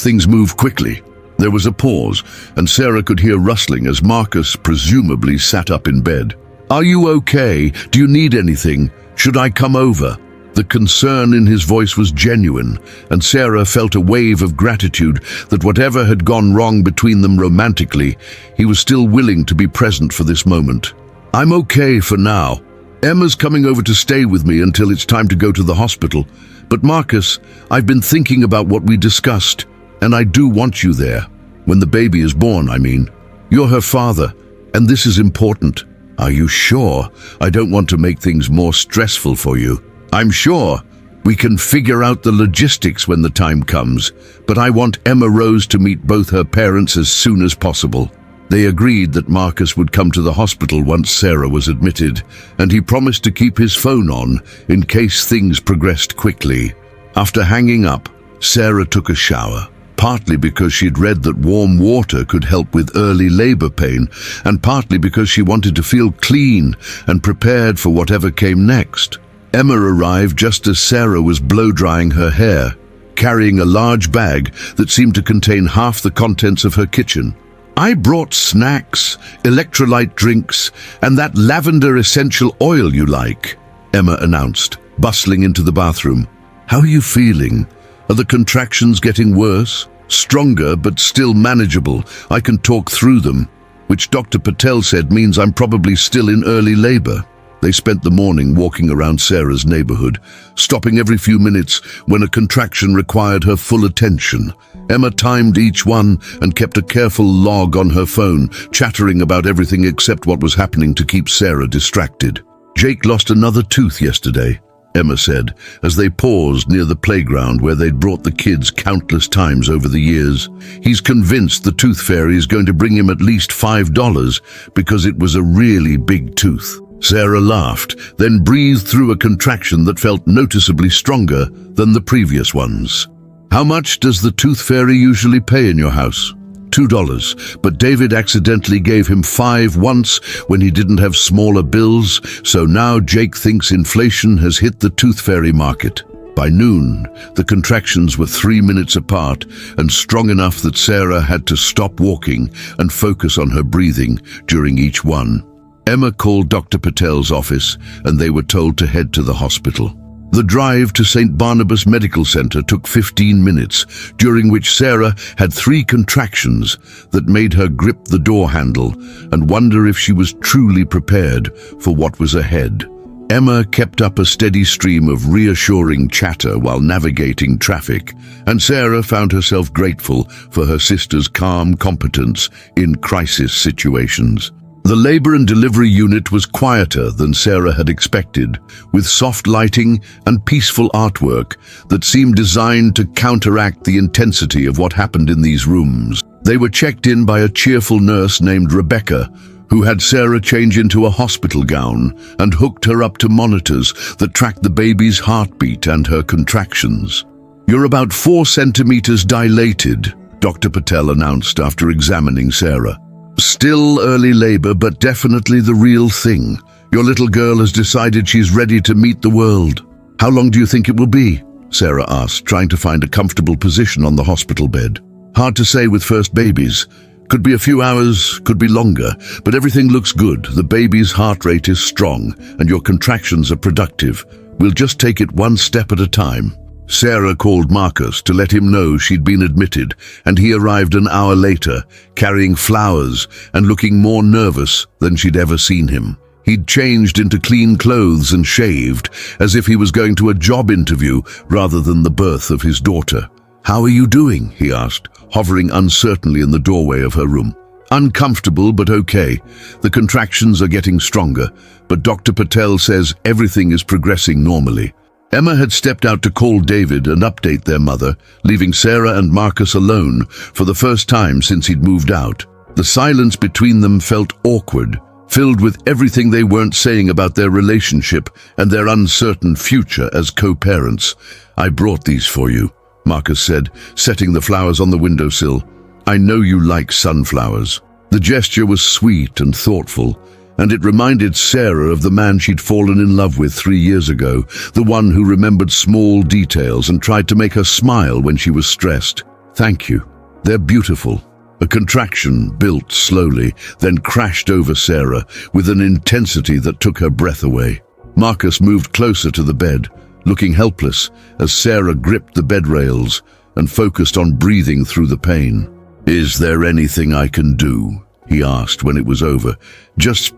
things move quickly." There was a pause, and Sarah could hear rustling as Marcus presumably sat up in bed. "Are you okay? Do you need anything? Should I come over?" The concern in his voice was genuine, and Sarah felt a wave of gratitude that whatever had gone wrong between them romantically, he was still willing to be present for this moment. "I'm okay for now. Emma's coming over to stay with me until it's time to go to the hospital. But Marcus, I've been thinking about what we discussed, and I do want you there. When the baby is born, I mean. You're her father, and this is important." "Are you sure? I don't want to make things more stressful for you." "I'm sure. We can figure out the logistics when the time comes, but I want Emma Rose to meet both her parents as soon as possible." They agreed that Marcus would come to the hospital once Sarah was admitted, and he promised to keep his phone on in case things progressed quickly. After hanging up, Sarah took a shower, partly because she'd read that warm water could help with early labor pain, and partly because she wanted to feel clean and prepared for whatever came next. Emma arrived just as Sarah was blow-drying her hair, carrying a large bag that seemed to contain half the contents of her kitchen. I brought snacks, electrolyte drinks, and that lavender essential oil you like, Emma announced, bustling into the bathroom. How are you feeling? Are the contractions getting worse? Stronger, but still manageable. I can talk through them, which Dr. Patel said means I'm probably still in early labor. They spent the morning walking around Sarah's neighborhood, stopping every few minutes when a contraction required her full attention. Emma timed each one and kept a careful log on her phone, chattering about everything except what was happening to keep Sarah distracted. Jake lost another tooth yesterday, Emma said, as they paused near the playground where they'd brought the kids countless times over the years. He's convinced the tooth fairy is going to bring him at least $5 because it was a really big tooth. Sarah laughed, then breathed through a contraction that felt noticeably stronger than the previous ones. How much does the tooth fairy usually pay in your house? $2, but David accidentally gave him $5 once when he didn't have smaller bills, so now Jake thinks inflation has hit the tooth fairy market. By noon, the contractions were 3 minutes apart and strong enough that Sarah had to stop walking and focus on her breathing during each one. Emma called Dr. Patel's office and they were told to head to the hospital. The drive to St. Barnabas Medical Center took 15 minutes, during which Sarah had 3 contractions that made her grip the door handle and wonder if she was truly prepared for what was ahead. Emma kept up a steady stream of reassuring chatter while navigating traffic, and Sarah found herself grateful for her sister's calm competence in crisis situations. The labor and delivery unit was quieter than Sarah had expected, with soft lighting and peaceful artwork that seemed designed to counteract the intensity of what happened in these rooms. They were checked in by a cheerful nurse named Rebecca, who had Sarah change into a hospital gown and hooked her up to monitors that tracked the baby's heartbeat and her contractions. "You're about 4 centimeters dilated," Dr. Patel announced after examining Sarah. "Still early labor, but definitely the real thing. Your little girl has decided she's ready to meet the world." "How long do you think it will be?" Sarah asked, trying to find a comfortable position on the hospital bed. "Hard to say with first babies. Could be a few hours, could be longer, but everything looks good. The baby's heart rate is strong, and your contractions are productive. We'll just take it one step at a time." Sarah called Marcus to let him know she'd been admitted, and he arrived an hour later, carrying flowers and looking more nervous than she'd ever seen him. He'd changed into clean clothes and shaved, as if he was going to a job interview rather than the birth of his daughter. "How are you doing?" he asked, hovering uncertainly in the doorway of her room. "Uncomfortable, but okay. The contractions are getting stronger, but Dr. Patel says everything is progressing normally." Emma had stepped out to call David and update their mother, leaving Sarah and Marcus alone for the first time since he'd moved out. The silence between them felt awkward, filled with everything they weren't saying about their relationship and their uncertain future as co-parents. "I brought these for you," Marcus said, setting the flowers on the windowsill. "I know you like sunflowers." The gesture was sweet and thoughtful, and it reminded Sarah of the man she'd fallen in love with 3 years ago, the one who remembered small details and tried to make her smile when she was stressed. "Thank you. They're beautiful." A contraction built slowly, then crashed over Sarah with an intensity that took her breath away. Marcus moved closer to the bed, looking helpless as Sarah gripped the bed rails and focused on breathing through the pain. "Is there anything I can do?" he asked when it was over. "Just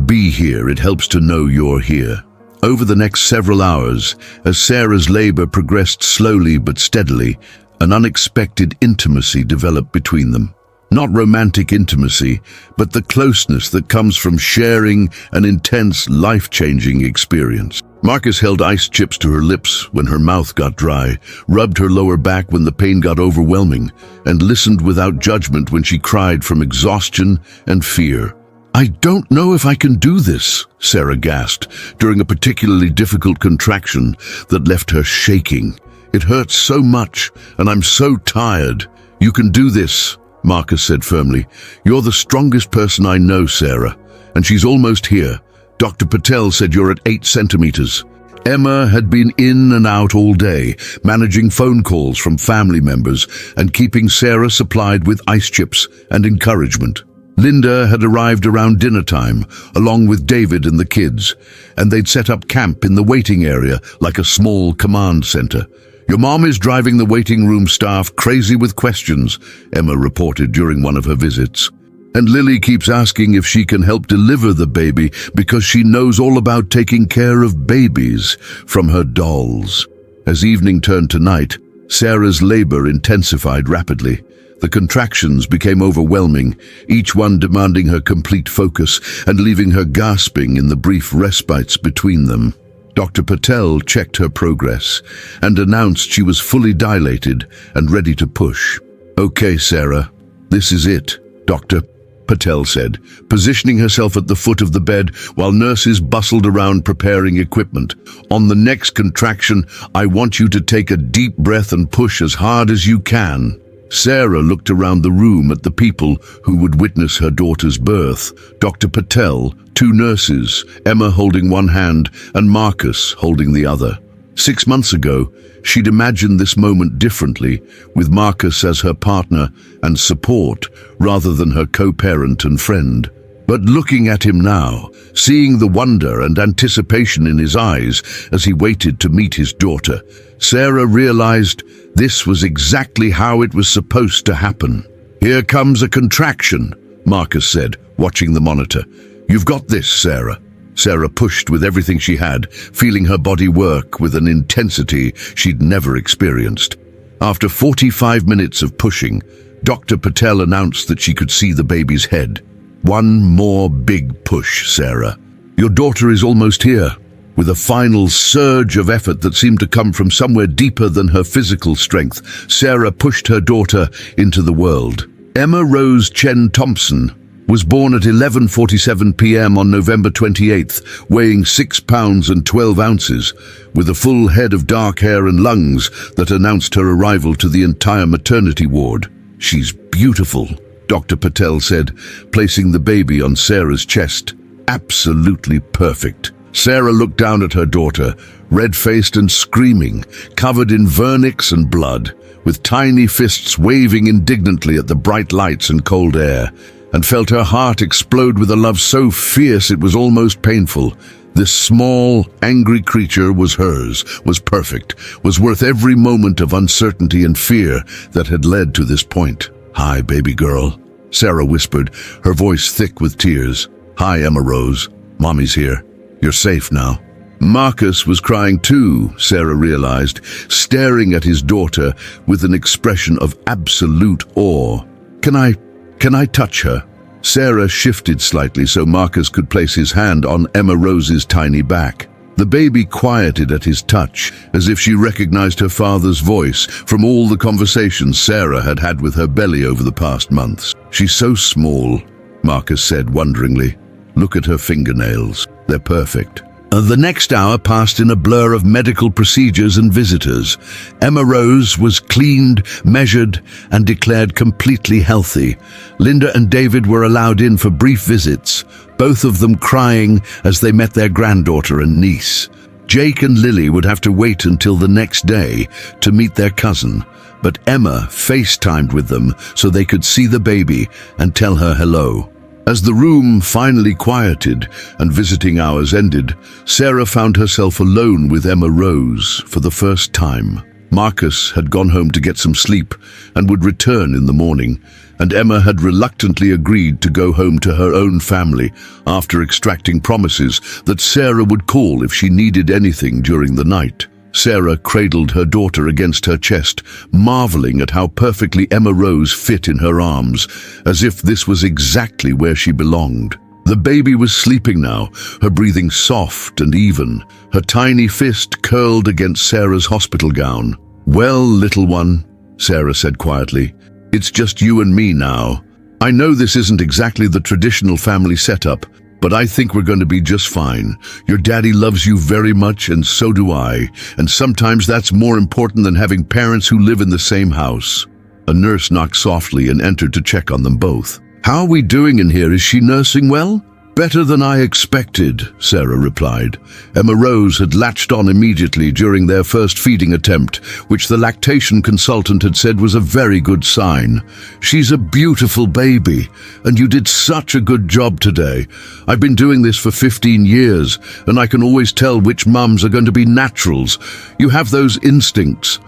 be here. It helps to know you're here." Over the next several hours, as Sarah's labor progressed slowly but steadily, an unexpected intimacy developed between them. Not romantic intimacy, but the closeness that comes from sharing an intense, life-changing experience. Marcus held ice chips to her lips when her mouth got dry, rubbed her lower back when the pain got overwhelming, and listened without judgment when she cried from exhaustion and fear. "I don't know if I can do this," Sarah gasped during a particularly difficult contraction that left her shaking. "It hurts so much, and I'm so tired." "You can do this," Marcus said firmly. "You're the strongest person I know, Sarah, and she's almost here. Dr. Patel said you're at 8 centimeters. Emma had been in and out all day, managing phone calls from family members and keeping Sarah supplied with ice chips and encouragement. Linda had arrived around dinner time, along with David and the kids, and they'd set up camp in the waiting area like a small command center. "Your mom is driving the waiting room staff crazy with questions," Emma reported during one of her visits. "And Lily keeps asking if she can help deliver the baby because she knows all about taking care of babies from her dolls." As evening turned to night, Sarah's labor intensified rapidly. The contractions became overwhelming, each one demanding her complete focus and leaving her gasping in the brief respites between them. Dr. Patel checked her progress and announced she was fully dilated and ready to push. "Okay, Sarah, this is it," Dr. Patel said, positioning herself at the foot of the bed while nurses bustled around preparing equipment. "On the next contraction, I want you to take a deep breath and push as hard as you can." Sarah looked around the room at the people who would witness her daughter's birth. Dr. Patel, two nurses, Emma holding one hand and Marcus holding the other. 6 months ago, she'd imagined this moment differently, with Marcus as her partner and support rather than her co-parent and friend. But looking at him now, seeing the wonder and anticipation in his eyes as he waited to meet his daughter, Sarah realized this was exactly how it was supposed to happen. "Here comes a contraction," Marcus said, watching the monitor. "You've got this, Sarah." Sarah pushed with everything she had, feeling her body work with an intensity she'd never experienced. After 45 minutes of pushing, Dr. Patel announced that she could see the baby's head. "One more big push, Sarah. Your daughter is almost here." With a final surge of effort that seemed to come from somewhere deeper than her physical strength, Sarah pushed her daughter into the world. Emma Rose Chen Thompson was born at 11:47 p.m. on November 28th, weighing 6 pounds and 12 ounces, with a full head of dark hair and lungs that announced her arrival to the entire maternity ward. "She's beautiful," Dr. Patel said, placing the baby on Sarah's chest. "Absolutely perfect." Sarah looked down at her daughter, red-faced and screaming, covered in vernix and blood, with tiny fists waving indignantly at the bright lights and cold air, and felt her heart explode with a love so fierce it was almost painful. This small, angry creature was hers, was perfect, was worth every moment of uncertainty and fear that had led to this point. "Hi, baby girl," Sarah whispered, her voice thick with tears. "Hi, Emma Rose. Mommy's here. You're safe now." Marcus was crying too, Sarah realized, staring at his daughter with an expression of absolute awe. Can I touch her?" Sarah shifted slightly so Marcus could place his hand on Emma Rose's tiny back. The baby quieted at his touch, as if she recognized her father's voice from all the conversations Sarah had had with her belly over the past months. "She's so small," Marcus said wonderingly. "Look at her fingernails. They're perfect." The next hour passed in a blur of medical procedures and visitors. Emma Rose was cleaned, measured, and declared completely healthy. Linda and David were allowed in for brief visits, both of them crying as they met their granddaughter and niece. Jake and Lily would have to wait until the next day to meet their cousin, but Emma FaceTimed with them so they could see the baby and tell her hello. As the room finally quieted and visiting hours ended, Sarah found herself alone with Emma Rose for the first time. Marcus had gone home to get some sleep and would return in the morning, and Emma had reluctantly agreed to go home to her own family after extracting promises that Sarah would call if she needed anything during the night. Sarah cradled her daughter against her chest, marveling at how perfectly Emma Rose fit in her arms, as if this was exactly where she belonged. The baby was sleeping now, her breathing soft and even, her tiny fist curled against Sarah's hospital gown. "Well, little one," Sarah said quietly, "it's just you and me now. I know this isn't exactly the traditional family setup, but I think we're going to be just fine. Your daddy loves you very much, and so do I, and sometimes that's more important than having parents who live in the same house." A nurse knocked softly and entered to check on them both. "How are we doing in here? Is she nursing well?" Better than I expected, Sarah replied. Emma Rose had latched on immediately during their first feeding attempt, which the lactation consultant had said was a very good sign. She's a beautiful baby, and you did such a good job today. I've been doing this for 15 years, and I can always tell which mums are going to be naturals. You have those instincts.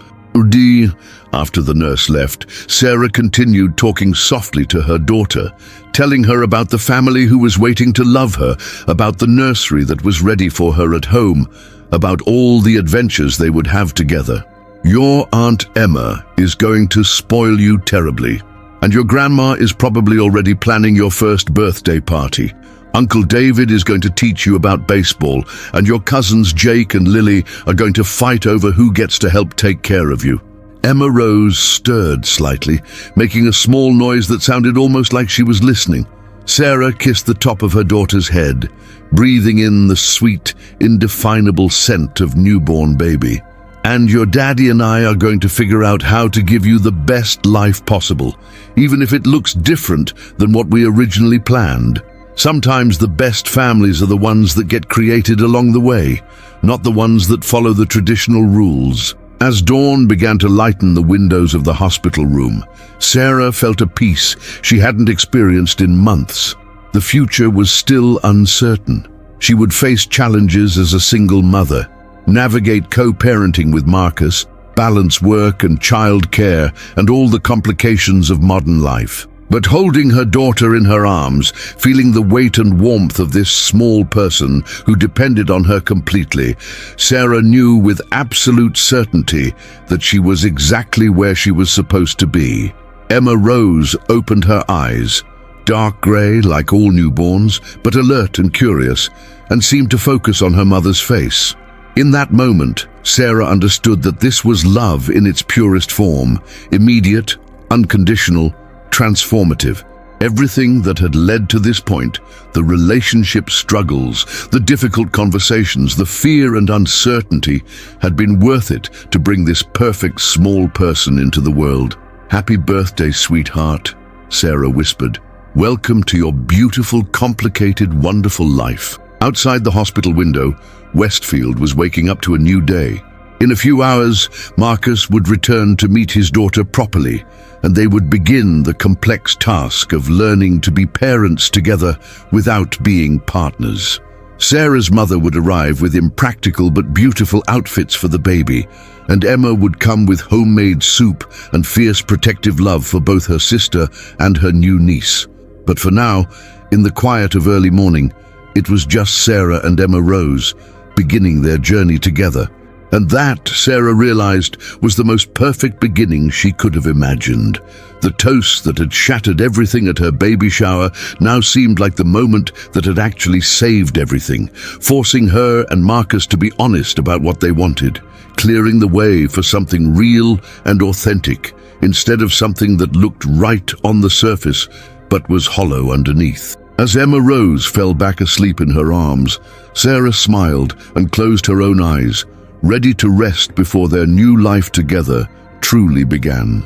After the nurse left, Sarah continued talking softly to her daughter, telling her about the family who was waiting to love her, about the nursery that was ready for her at home, about all the adventures they would have together. Your Aunt Emma is going to spoil you terribly, and your grandma is probably already planning your first birthday party. Uncle David is going to teach you about baseball, and your cousins Jake and Lily are going to fight over who gets to help take care of you. Emma Rose stirred slightly, making a small noise that sounded almost like she was listening. Sarah kissed the top of her daughter's head, breathing in the sweet, indefinable scent of newborn baby. And your daddy and I are going to figure out how to give you the best life possible, even if it looks different than what we originally planned. Sometimes the best families are the ones that get created along the way, not the ones that follow the traditional rules. As dawn began to lighten the windows of the hospital room, Sarah felt a peace she hadn't experienced in months. The future was still uncertain. She would face challenges as a single mother, navigate co-parenting with Marcus, balance work and child care, and all the complications of modern life. But holding her daughter in her arms, feeling the weight and warmth of this small person who depended on her completely, Sarah knew with absolute certainty that she was exactly where she was supposed to be. Emma Rose opened her eyes, dark grey like all newborns, but alert and curious, and seemed to focus on her mother's face. In that moment, Sarah understood that this was love in its purest form, immediate, unconditional, transformative. Everything that had led to this point, the relationship struggles, the difficult conversations, the fear and uncertainty, had been worth it to bring this perfect small person into the world. "Happy birthday, sweetheart," Sarah whispered. "Welcome to your beautiful, complicated, wonderful life." Outside the hospital window, Westfield was waking up to a new day. In a few hours, Marcus would return to meet his daughter properly, and they would begin the complex task of learning to be parents together without being partners. Sarah's mother would arrive with impractical but beautiful outfits for the baby, and Emma would come with homemade soup and fierce protective love for both her sister and her new niece. But for now, in the quiet of early morning, it was just Sarah and Emma Rose beginning their journey together. And that, Sarah realized, was the most perfect beginning she could have imagined. The toast that had shattered everything at her baby shower now seemed like the moment that had actually saved everything, forcing her and Marcus to be honest about what they wanted, clearing the way for something real and authentic, instead of something that looked right on the surface but was hollow underneath. As Emma Rose fell back asleep in her arms, Sarah smiled and closed her own eyes, ready to rest before their new life together truly began.